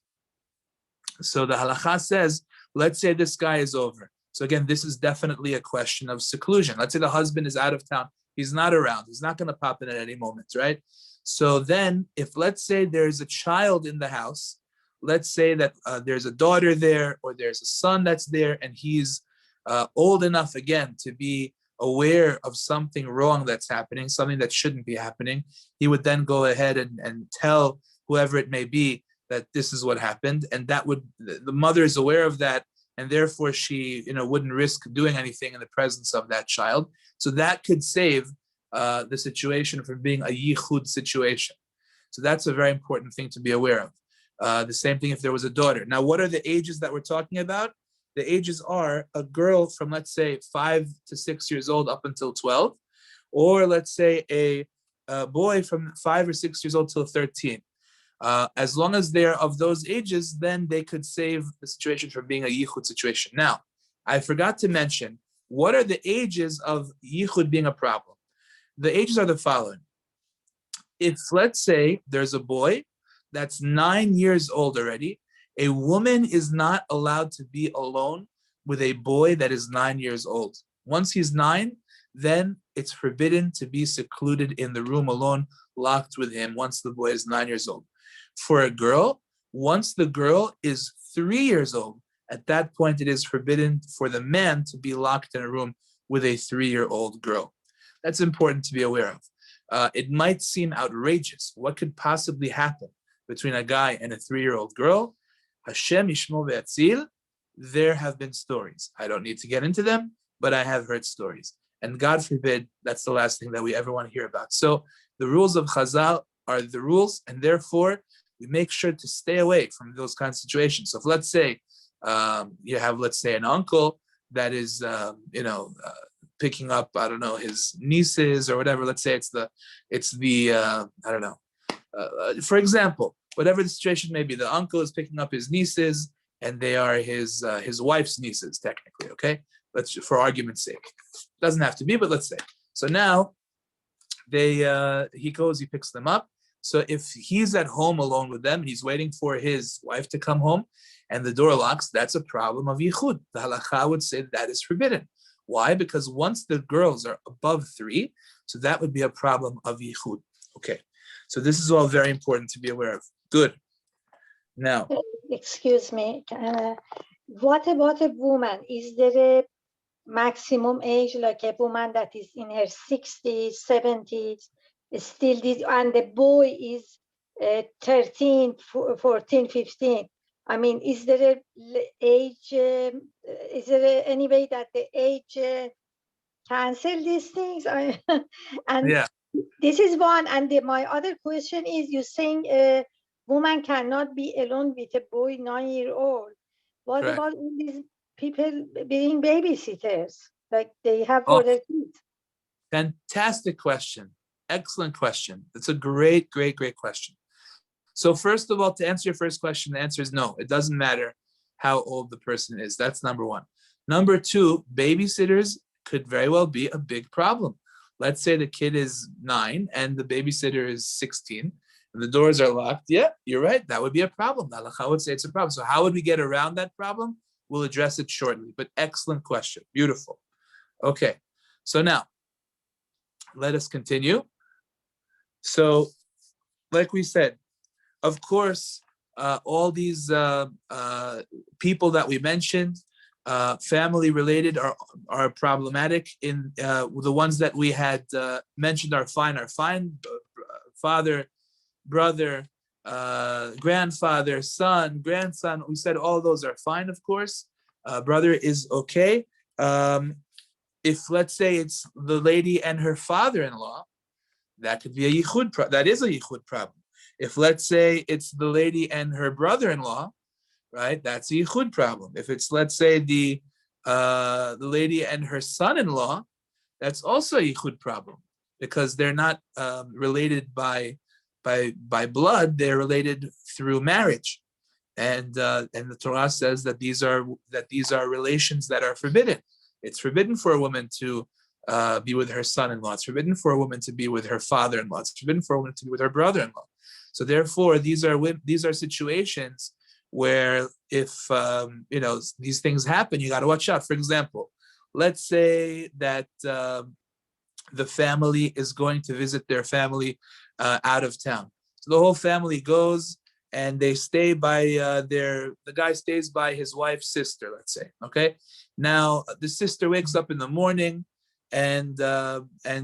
so the halacha says, let's say this guy is over. So again, this is definitely a question of seclusion. Let's say the husband is out of town. He's not around. He's not going to pop in at any moment, right? So then if, let's say there's a child in the house, let's say that there's a daughter there or there's a son that's there and he's old enough again to be aware of something wrong that's happening, something that shouldn't be happening, he would then go ahead and tell whoever it may be that this is what happened, and that would, the mother is aware of that, and therefore she wouldn't risk doing anything in the presence of that child. So that could save the situation from being a Yichud situation. So that's a very important thing to be aware of. The same thing if there was a daughter. Now, what are the ages that we're talking about? The ages are a girl from, let's say, 5 to 6 years old up until 12, or let's say a boy from 5 or 6 years old till 13. As long as they're of those ages, then they could save the situation from being a Yichud situation. Now, I forgot to mention, what are the ages of Yichud being a problem? The ages are the following. If, let's say, there's a boy that's 9 years old already, a woman is not allowed to be alone with a boy that is 9 years old. Once he's 9, then it's forbidden to be secluded in the room alone, locked with him once the boy is 9 years old. For a girl, once the girl is 3 years old, at that point it is forbidden for the man to be locked in a room with a 3-year-old girl. That's important to be aware of. It might seem outrageous. What could possibly happen between a guy and a 3-year-old girl? Hashem Yishmo ve'atzil. There have been stories. I don't need to get into them, but I have heard stories. And God forbid, that's the last thing that we ever want to hear about. So the rules of Chazal are the rules, and therefore we make sure to stay away from those kinds of situations. So if, let's say, you have, let's say, an uncle that is, picking up, I don't know, his nieces or whatever. Let's say it's the I don't know. For example, whatever the situation may be, the uncle is picking up his nieces, and they are his wife's nieces, technically. Okay, let's, for argument's sake, doesn't have to be, but let's say. So now he picks them up. So if he's at home alone with them, he's waiting for his wife to come home, and the door locks, that's a problem of Yichud. The halacha would say that is forbidden. Why? Because once the girls are above 3, so that would be a problem of Yichud. Okay, so this is all very important to be aware of. Good. Now, excuse me. What about a woman? Is there a maximum age, like a woman that is in her 60s, 70s, still this, and the boy is 13, 14, 15? I mean, is there a age? Is there any way that the age cancel these things? And yeah. This is one. And my other question is, you're saying a woman cannot be alone with a boy 9-year-old. What Correct. about all these people being babysitters, like they have Oh. for their kids? Fantastic question. Excellent question. That's a great, great, great question. So first of all, to answer your first question, the answer is no. It doesn't matter how old the person is. That's number one. Number two, babysitters could very well be a big problem. Let's say the kid is 9 and the babysitter is 16 and the doors are locked. Yeah, you're right. That would be a problem. The halacha would say it's a problem. So how would we get around that problem? We'll address it shortly, but excellent question. Beautiful. Okay, so now let us continue. So like we said, of course, all these people that we mentioned, family related, are problematic. In the ones that we had mentioned are fine. father, brother, grandfather, son, grandson. We said all those are fine, of course. Brother is okay. If let's say it's the lady and her father-in-law, that could be a yichud. That is a yichud problem. If let's say it's the lady and her brother-in-law, right, that's a yichud problem. If it's let's say the lady and her son-in-law, that's also a yichud problem because they're not related by blood; they're related through marriage, and the Torah says that these are relations that are forbidden. It's forbidden for a woman to be with her son-in-law. It's forbidden for a woman to be with her father-in-law. It's forbidden for a woman to be with her brother-in-law. So therefore, these are situations where if these things happen, you got to watch out. For example, let's say that the family is going to visit their family out of town. So the whole family goes and they stay by the guy stays by his wife's sister, let's say. Okay. Now the sister wakes up in the morning and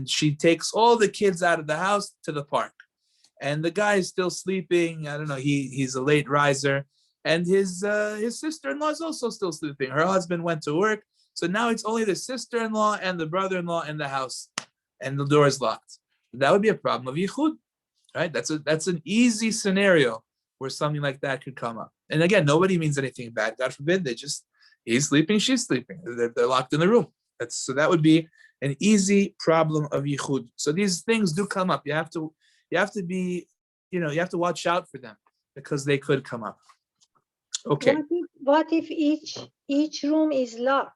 she takes all the kids out of the house to the park. And the guy is still sleeping. I don't know, he's a late riser. And his sister-in-law is also still sleeping. Her husband went to work. So now it's only the sister-in-law and the brother-in-law in the house. And the door is locked. That would be a problem of yichud, right? That's an easy scenario where something like that could come up. And again, nobody means anything bad. God forbid. He's sleeping, she's sleeping. They're locked in the room. So that would be an easy problem of yichud. So these things do come up. You have to be, you have to watch out for them because they could come up. Okay. What if each room is locked?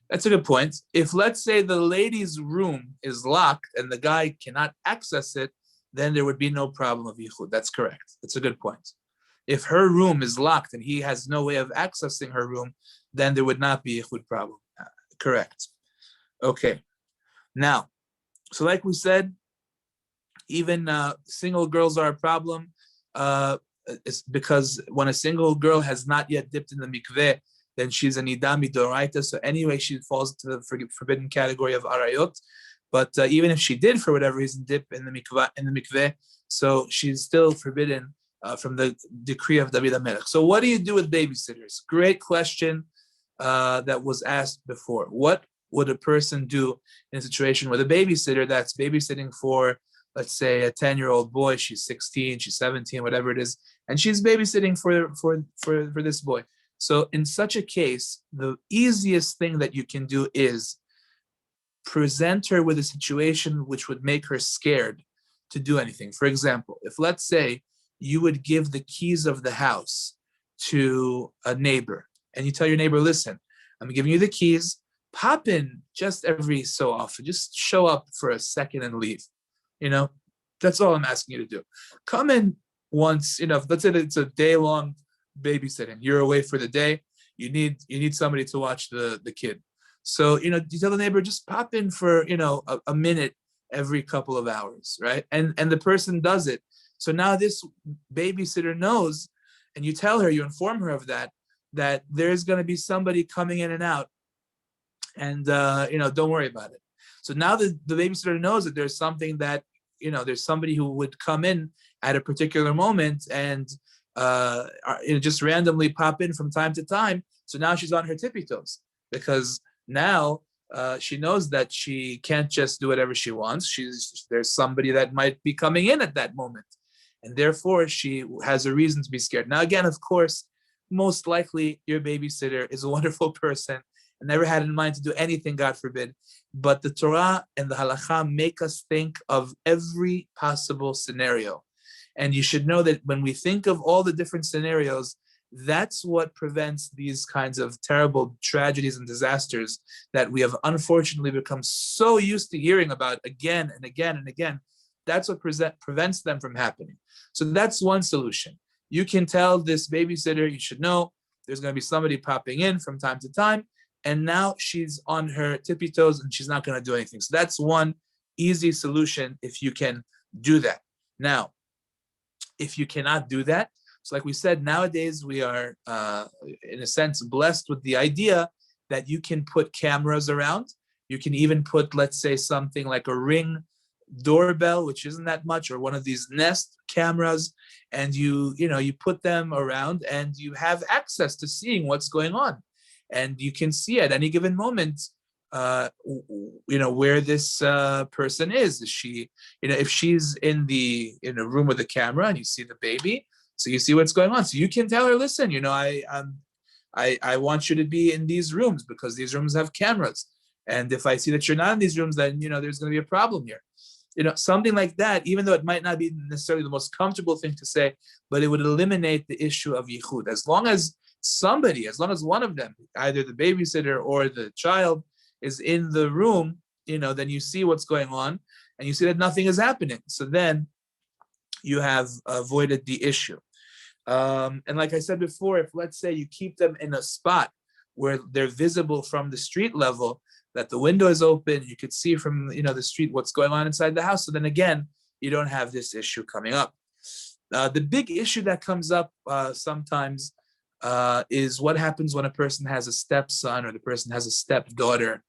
That's a good point. If let's say the lady's room is locked and the guy cannot access it, then there would be no problem of yichud. That's correct. That's a good point. If her room is locked and he has no way of accessing her room, then there would not be a yichud problem. Correct. Okay. Now, so like we said, even single girls are a problem. It's because when a single girl has not yet dipped in the mikveh, then she's a nida midoraita. So anyway, she falls into the forbidden category of arayot. But even if she did, for whatever reason, dip in the mikveh, so she's still forbidden from the decree of David HaMelech. So what do you do with babysitters? Great question that was asked before. What would a person do in a situation with a babysitter that's babysitting for, let's say, a 10-year-old boy? She's 16, she's 17, whatever it is, and she's babysitting for this boy. So in such a case, the easiest thing that you can do is present her with a situation which would make her scared to do anything. For example, if let's say you would give the keys of the house to a neighbor and you tell your neighbor, listen, I'm giving you the keys, pop in just every so often, just show up for a second and leave. That's all I'm asking you to do. Come in once, let's say it's a day-long babysitting. You're away for the day. You need somebody to watch the kid. So, you tell the neighbor, just pop in for, a minute every couple of hours, right? And the person does it. So now this babysitter knows, and you tell her, you inform her of that there's going to be somebody coming in and out. And, don't worry about it. So now the babysitter knows that there's something that, there's somebody who would come in at a particular moment and just randomly pop in from time to time. So now she's on her tippy toes because now she knows that she can't just do whatever she wants. There's somebody that might be coming in at that moment. And therefore, she has a reason to be scared. Now, again, of course, most likely your babysitter is a wonderful person and never had in mind to do anything, God forbid. But the Torah and the Halacha make us think of every possible scenario. And you should know that when we think of all the different scenarios, that's what prevents these kinds of terrible tragedies and disasters that we have unfortunately become so used to hearing about again and again and again. That's what prevents them from happening. So that's one solution. You can tell this babysitter, you should know there's going to be somebody popping in from time to time, and now she's on her tippy toes and she's not going to do anything. So that's one easy solution if you can do that. Now, if you cannot do that, so like we said, nowadays we are, in a sense, blessed with the idea that you can put cameras around. You can even put, let's say, something like a ring doorbell, which isn't that much, or one of these Nest cameras, and you put them around, and you have access to seeing what's going on, and you can see at any given moment, where this person is. Is she, if she's in a room with a camera and you see the baby, so you see what's going on. So you can tell her, listen, I want you to be in these rooms because these rooms have cameras. And if I see that you're not in these rooms, then, there's going to be a problem here. Something like that, even though it might not be necessarily the most comfortable thing to say, but it would eliminate the issue of yichud. As long as one of them, either the babysitter or the child, is in the room, then you see what's going on and you see that nothing is happening. So then you have avoided the issue. And like I said before, if let's say you keep them in a spot where they're visible from the street level, that the window is open, you could see from the street what's going on inside the house. So then again, you don't have this issue coming up. The big issue that comes up sometimes is what happens when a person has a stepson or the person has a stepdaughter.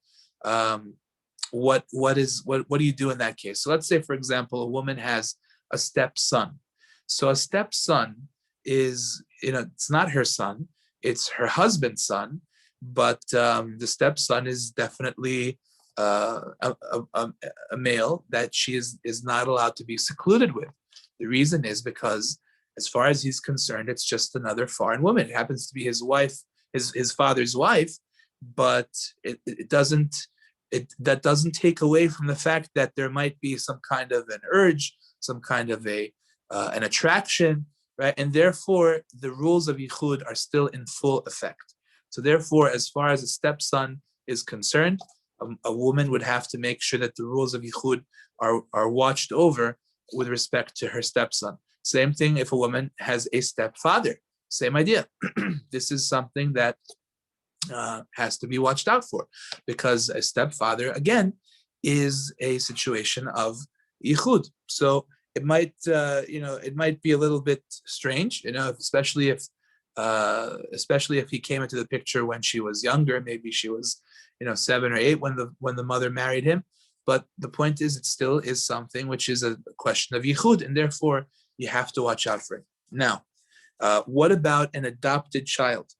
What do you do in that case? So let's say, for example, a woman has a stepson. So a stepson is, it's not her son, it's her husband's son, but the stepson is definitely a male that she is not allowed to be secluded with. The reason is because, as far as he's concerned, it's just another foreign woman. It happens to be his wife, his father's wife, but that doesn't take away from the fact that there might be some kind of an urge, some kind of an attraction, right? And therefore, the rules of yichud are still in full effect. So therefore, as far as a stepson is concerned, a woman would have to make sure that the rules of yichud are watched over with respect to her stepson. Same thing if a woman has a stepfather. Same idea. This is something that has to be watched out for, because a stepfather, again, is a situation of yichud. So it might be a little bit strange, especially if he came into the picture when she was younger. Maybe she was 7 or 8 when the mother married him. But the point is, it still is something which is a question of yichud, and therefore you have to watch out for it. Now, what about an adopted child?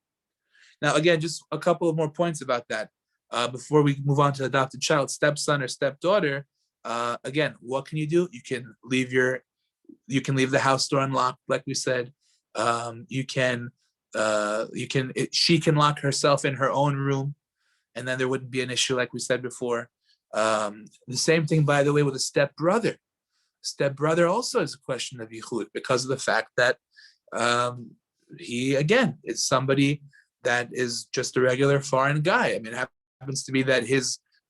Now, again, just a couple of more points about that before we move on to adopted child, stepson or stepdaughter. Again, what can you do? You can leave the house door unlocked, like we said. She can lock herself in her own room, and then there wouldn't be an issue, like we said before. The same thing, by the way, with a stepbrother. Stepbrother also is a question of yichud because of the fact that he, again, is somebody that is just a regular foreign guy. I mean, it happens to be that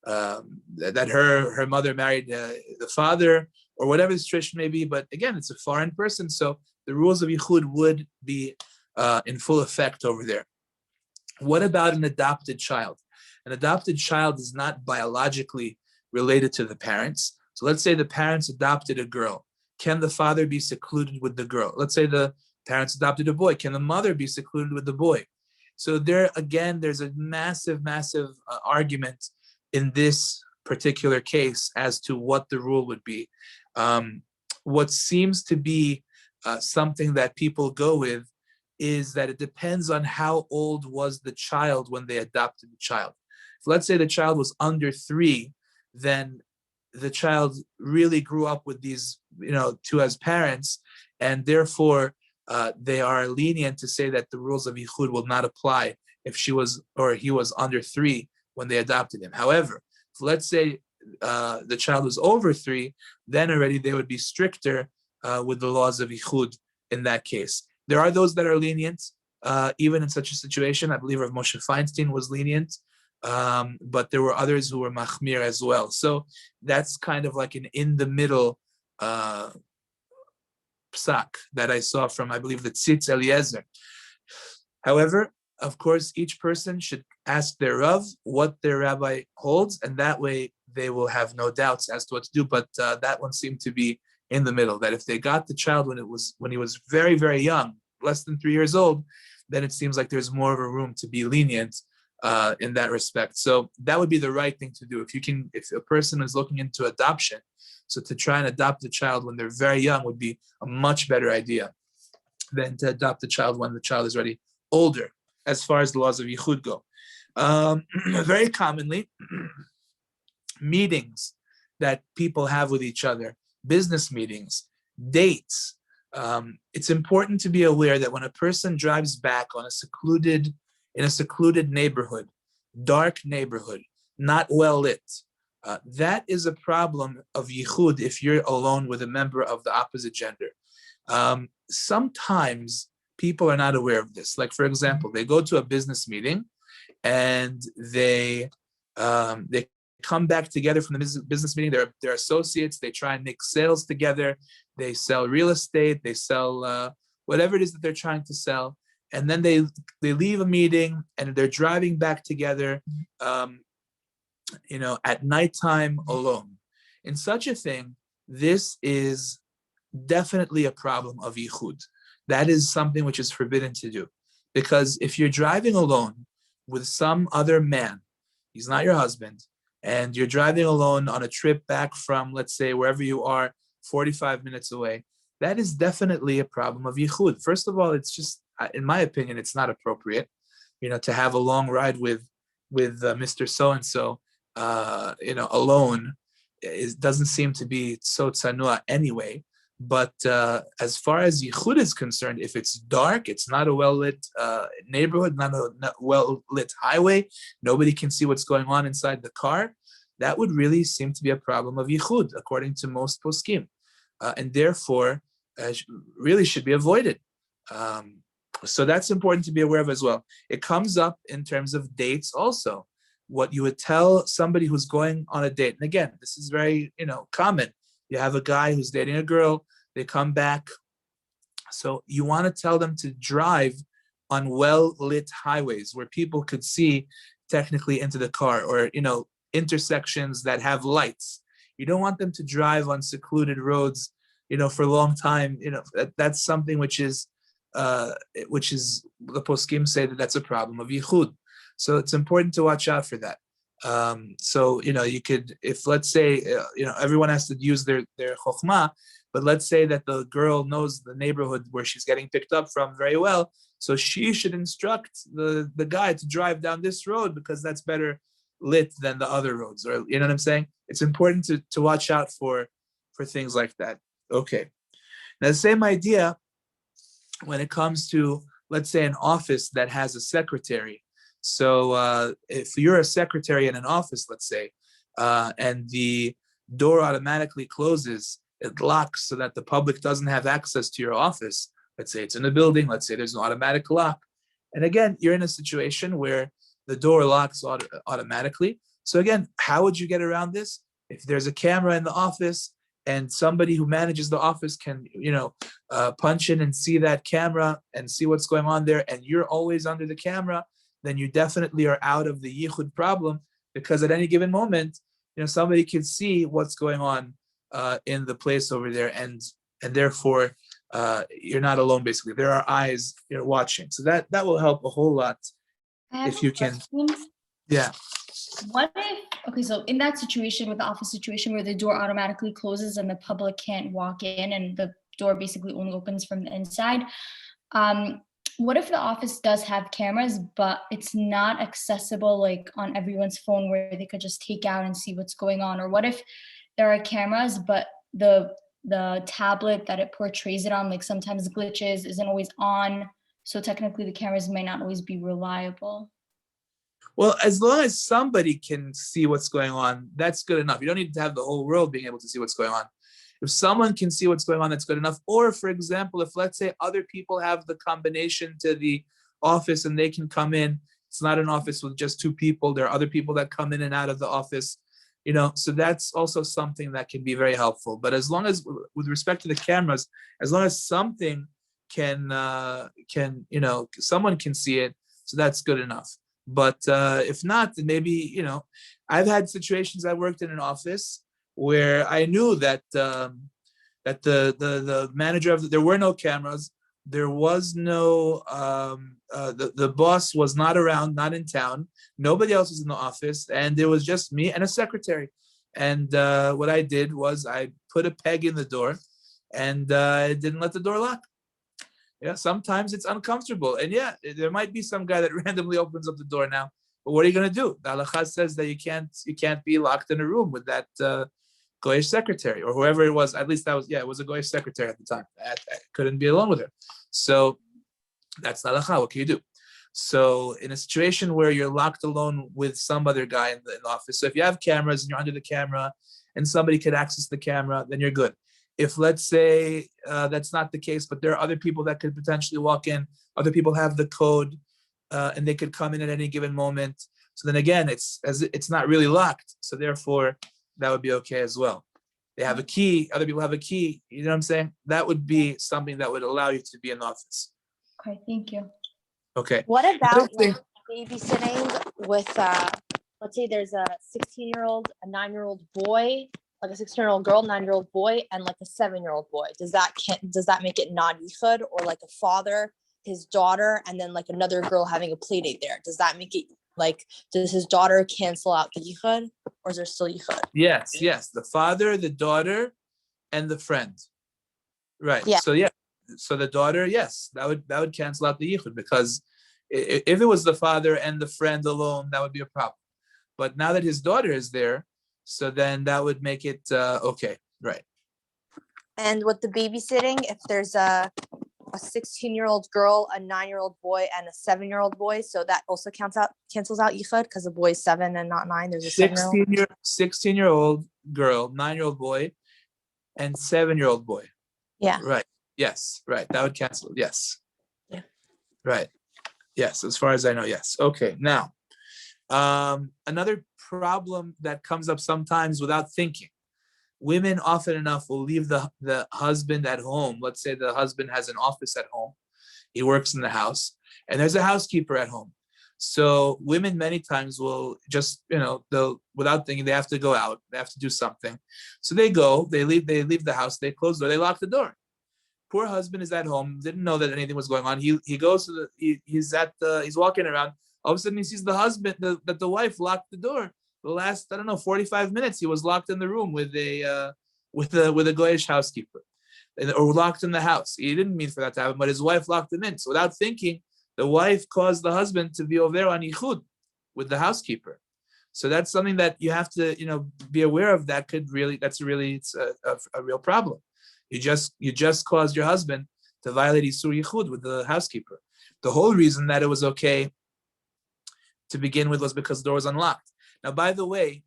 that her mother married the father, or whatever the situation may be. But again, it's a foreign person, so the rules of yichud would be in full effect over there. What about an adopted child? An adopted child is not biologically related to the parents. So let's say the parents adopted a girl. Can the father be secluded with the girl? Let's say the parents adopted a boy. Can the mother be secluded with the boy? So there, again, there's a massive argument in this particular case as to what the rule would be. What seems to be something that people go with is that it depends on how old was the child when they adopted the child. If let's say the child was under 3, then the child really grew up with these, two as parents, and therefore they are lenient to say that the rules of yichud will not apply if she was or he was under 3 when they adopted him. However, if let's say the child was over 3, then already they would be stricter with the laws of yichud in that case. There are those that are lenient, even in such a situation. I believe Rav Moshe Feinstein was lenient, but there were others who were machmir as well. So that's kind of like an in-the-middle psak that I saw from, I believe, the Tzitz Eliezer. However, of course, each person should ask their Rav what their rabbi holds, and that way they will have no doubts as to what to do. But that one seemed to be in the middle, that if they got the child when he was very, very young, less than 3 years old, then it seems like there's more of a room to be lenient in that respect. So that would be the right thing to do. If a person is looking into adoption, so to try and adopt the child when they're very young would be a much better idea than to adopt the child when the child is already older, as far as the laws of Yichud go. Very commonly, meetings that people have with each other, business meetings, dates. It's important to be aware that when a person drives back in a secluded neighborhood, dark neighborhood, not well lit, that is a problem of Yichud if you're alone with a member of the opposite gender. Sometimes people are not aware of this. Like, for example, they go to a business meeting and they come back together from the business meeting. They're associates. They try and make sales together. They sell real estate. They sell whatever it is that they're trying to sell. And then they leave a meeting and they're driving back together, at nighttime alone. In such a thing, this is definitely a problem of Yichud. That is something which is forbidden to do. Because if you're driving alone with some other man, he's not your husband, and you're driving alone on a trip back from, let's say, wherever you are, 45 minutes away, that is definitely a problem of Yichud. First of all, it's just, in my opinion, it's not appropriate, to have a long ride with Mr. So-and-so, alone. It doesn't seem to be so tzanua anyway. But as far as Yichud is concerned, if it's dark, it's not a well-lit neighborhood, not a well-lit highway, nobody can see what's going on inside the car, that would really seem to be a problem of Yichud, according to most poskim. And therefore, really should be avoided. So that's important to be aware of as well. It comes up in terms of dates also. What you would tell somebody who's going on a date, and again, this is very, common. You have a guy who's dating a girl, they come back. So you want to tell them to drive on well-lit highways where people could see technically into the car, or, intersections that have lights. You don't want them to drive on secluded roads, for a long time. That's something which is the poskim say that's a problem of Yichud. So it's important to watch out for that. So, you could, if let's say, everyone has to use their chokhmah, but let's say that the girl knows the neighborhood where she's getting picked up from very well. So she should instruct the guy to drive down this road because that's better lit than the other roads, or, you know what I'm saying? It's important to watch out for things like that. Okay. Now the same idea when it comes to, let's say, an office that has a secretary. So if you're a secretary in an office, let's say, and the door automatically closes, it locks so that the public doesn't have access to your office. Let's say it's in a building, let's say there's an automatic lock. And again, you're in a situation where the door locks automatically. So again, how would you get around this? If there's a camera in the office and somebody who manages the office can, punch in and see that camera and see what's going on there, and you're always under the camera, then you definitely are out of the Yichud problem, because at any given moment, somebody can see what's going on in the place over there, and therefore you're not alone. Basically, there are eyes watching, so that will help a whole lot if you can. Yeah. What if, so in that situation, with the office situation where the door automatically closes and the public can't walk in and the door basically only opens from the inside, what if the office does have cameras, but it's not accessible like on everyone's phone where they could just take out and see what's going on? Or what if there are cameras, but the tablet that it portrays it on, like sometimes glitches, isn't always on, so technically the cameras may not always be reliable? Well, as long as somebody can see what's going on, that's good enough. You don't need to have the whole world being able to see what's going on. If someone can see what's going on, that's good enough. Or, for example, if, let's say, other people have the combination to the office and they can come in, it's not an office with just two people. There are other people that come in and out of the office, so that's also something that can be very helpful. But as long as, with respect to the cameras, as long as something someone can see it, so that's good enough. But if not, then maybe, I've had situations. I worked in an office where I knew that the manager there were no cameras, there was no, the boss was not around, not in town. Nobody else was in the office, and there was just me and a secretary. And what I did was I put a peg in the door, and I didn't let the door lock. Yeah, sometimes it's uncomfortable, and yeah, there might be some guy that randomly opens up the door now. But what are you gonna do? The halakha says that you can't be locked in a room with that goyish secretary or whoever it was. At least that was, yeah, it was a goyish secretary at the time. I couldn't be alone with her. So that's the halakha. What can you do? So in a situation where you're locked alone with some other guy in the office, so if you have cameras and you're under the camera and somebody could access the camera, then you're good. If, let's say, that's not the case, but there are other people that could potentially walk in, other people have the code, and they could come in at any given moment. So then again, it's not really locked. So therefore, that would be okay as well. They have a key, other people have a key. You know what I'm saying? That would be something that would allow you to be in the office. Okay, thank you. Okay. What about thing- like babysitting with let's say there's a 16-year-old, a 9-year-old boy, like a 16-year-old girl, 9-year-old boy, and like a 7-year-old boy. Does that make it non-Yichud, or like a father, his daughter, and then like another girl having a play date there? Does that make it like, does his daughter cancel out the Yichud, or is there still Yichud? Yes. The father, the daughter, and the friend. Right. Yeah. So yeah. So the daughter, yes, that would cancel out the yichud, because if it was the father and the friend alone, that would be a problem. But now that his daughter is there, so then that would make it okay. Right. And with the babysitting, if there's a 16-year-old girl, a 9-year-old boy, and a 7-year-old boy, so that also cancels out Yichud because the boy's 7 and not 9. There's a 7-year-old. 16-year-old girl, 9-year-old boy, and 7-year-old boy. Yeah. Right. Yes. Right. That would cancel it. Yes. Yeah. Right. Yes. As far as I know, yes. Okay. Now, another problem that comes up sometimes without thinking. Women often enough will leave the husband at home. Let's say the husband has an office at home. He works in the house, and there's a housekeeper at home. So women many times will just, they'll, without thinking, they have to go out. They have to do something. So they go, they leave the house, they close the door, they lock the door. Poor husband is at home, didn't know that anything was going on. He goes to he's walking around. All of a sudden he sees the husband, that the wife locked the door. The last, 45 minutes, he was locked in the room with a goyish housekeeper, or locked in the house. He didn't mean for that to happen, but his wife locked him in. So without thinking, the wife caused the husband to be over on Yichud with the housekeeper. So that's something that you have to, be aware of. It's a real problem. You just caused your husband to violate Isur Yichud with the housekeeper. The whole reason that it was okay to begin with was because the door was unlocked. Now, by the way,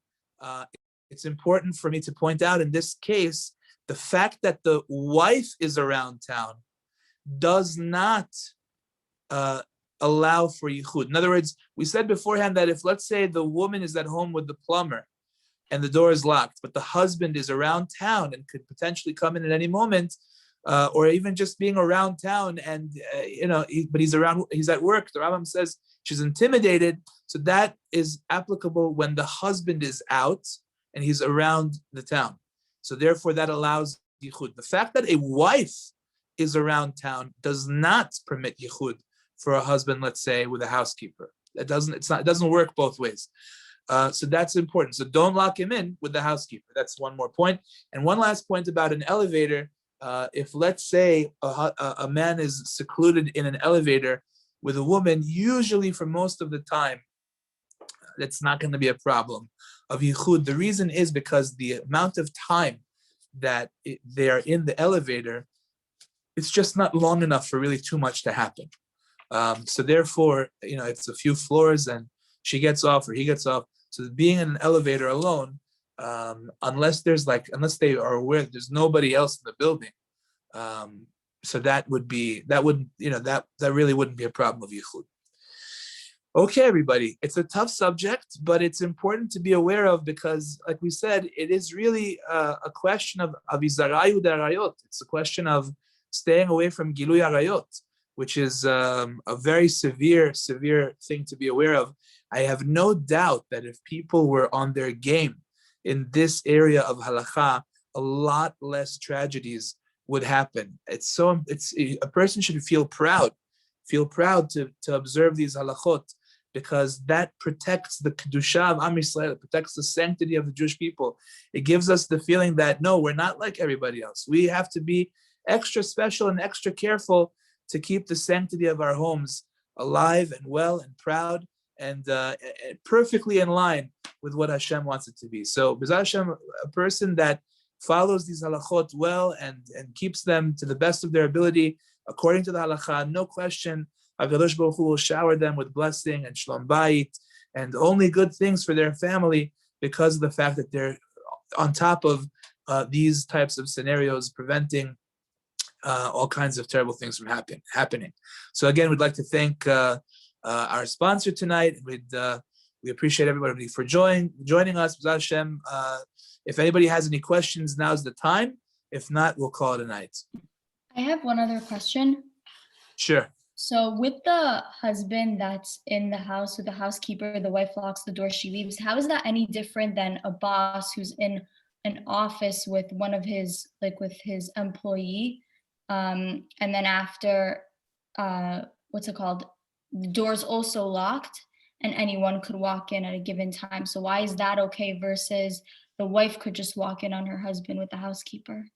it's important for me to point out in this case, the fact that the wife is around town does not allow for Yichud. In other words, we said beforehand that if, let's say, the woman is at home with the plumber and the door is locked, but the husband is around town and could potentially come in at any moment, or even just being around town and, but he's at work, the Rambam says she's intimidated. So that is applicable when the husband is out and he's around the town. So therefore that allows Yichud. The fact that a wife is around town does not permit Yichud for a husband, let's say, with a housekeeper. It doesn't work both ways. So that's important. So don't lock him in with the housekeeper. That's one more point. And one last point about an elevator. If, let's say, a man is secluded in an elevator with a woman, usually for most of the time, that's not going to be a problem of Yichud. The reason is because the amount of time that they are in the elevator, it's just not long enough for really too much to happen. So therefore, it's a few floors and she gets off or he gets off. So being in an elevator alone, unless they are aware that there's nobody else in the building, so that really wouldn't be a problem of Yichud. Okay, everybody, it's a tough subject, but it's important to be aware of because, like we said, it is really a question of Izarayu Darayot. It's a question of staying away from Gilui Arayot, which is a very severe thing to be aware of. I have no doubt that if people were on their game in this area of halakha, a lot less tragedies would happen. It's a person should feel proud to observe these halachot, because that protects the kedusha of Am Yisrael, it protects the sanctity of the Jewish people. It gives us the feeling that no, we're not like everybody else. We have to be extra special and extra careful to keep the sanctity of our homes alive and well and proud and perfectly in line with what Hashem wants it to be. So, B'ezras Hashem, a person that follows these halachot well and keeps them to the best of their ability, according to the halacha, no question, HaKadosh Baruch Hu will shower them with blessing and shalom bayit and only good things for their family, because of the fact that they're on top of these types of scenarios, preventing all kinds of terrible things from happening. So again, we'd like to thank our sponsor tonight. We appreciate everybody for joining us. B'ezras Hashem, if anybody has any questions, now's the time. If not, we'll call it a night. I have one other question. Sure. So with the husband that's in the house with the housekeeper, the wife locks the door, she leaves. How is that any different than a boss who's in an office with one of his, like with his employee? And then after, what's it called? The door's also locked and anyone could walk in at a given time. So why is that okay versus the wife could just walk in on her husband with the housekeeper?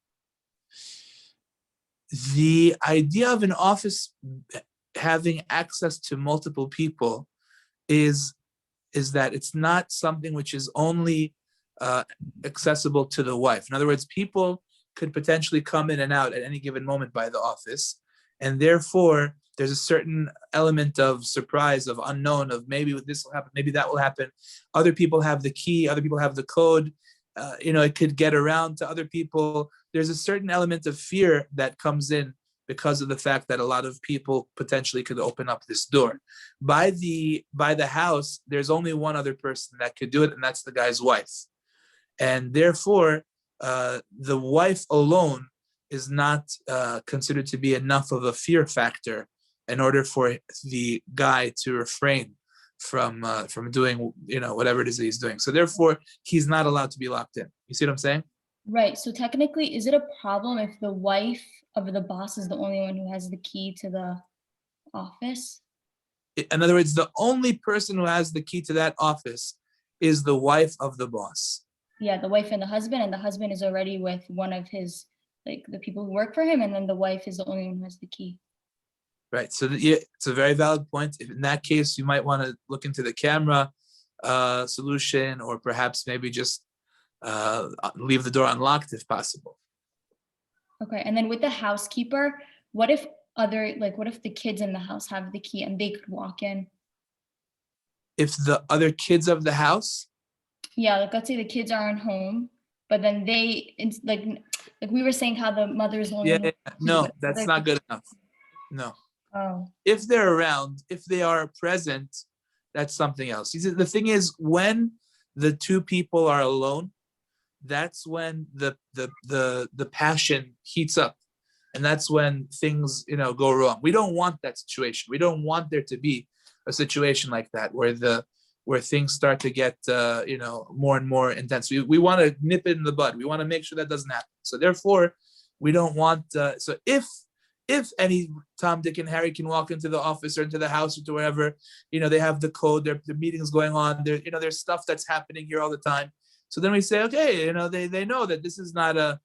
The idea of an office having access to multiple people is that it's not something which is only accessible to the wife. In other words, people could potentially come in and out at any given moment by the office, and therefore there's a certain element of surprise, of unknown, of maybe this will happen, maybe that will happen. Other people have the key, other people have the code. It could get around to other people. There's a certain element of fear that comes in because of the fact that a lot of people potentially could open up this door. By the house, there's only one other person that could do it, and that's the guy's wife. And therefore, the wife alone is not considered to be enough of a fear factor in order for the guy to refrain from doing whatever it is that he's doing. So therefore, he's not allowed to be locked in. You see what I'm saying? Right. So technically, is it a problem if the wife of the boss is the only one who has the key to the office? In other words, the only person who has the key to that office is the wife of the boss. Yeah, the wife and the husband is already with one of his, like the people who work for him, and then the wife is the only one who has the key. Right. So it's a very valid point. In that case, you might want to look into the camera solution, or perhaps maybe just leave the door unlocked if possible. Okay. And then with the housekeeper, what if the kids in the house have the key and they could walk in? If the other kids of the house? Yeah, like let's say the kids aren't home, but then it's like we were saying how the mother's only. Yeah, no, that's not good enough. No. Oh. If they're around, if they are present, that's something else. The thing is, when the two people are alone, that's when the passion heats up, and that's when things go wrong. We don't want that situation. We don't want there to be a situation like that where things start to get more and more intense. We want to nip it in the bud. We want to make sure that doesn't happen. So therefore, we don't want. So if any Tom, Dick, and Harry can walk into the office or into the house or to wherever, they have the code. There are meetings going on. There's stuff that's happening here all the time. So then we say, okay, they know that this is not a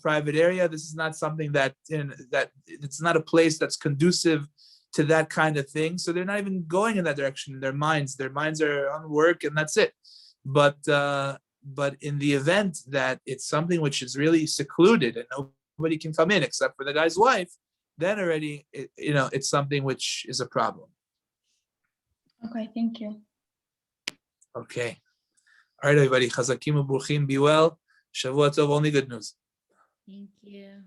private area. This is not something that it's not a place that's conducive to that kind of thing. So they're not even going in that direction. Their minds are on work, and that's it. But in the event that it's something which is really secluded and nobody can come in except for the guy's wife, then already it's something which is a problem. Okay, thank you. Okay. All right, everybody. Chazakim u'bruchim. Be well. Shavua tov. Only good news. Thank you.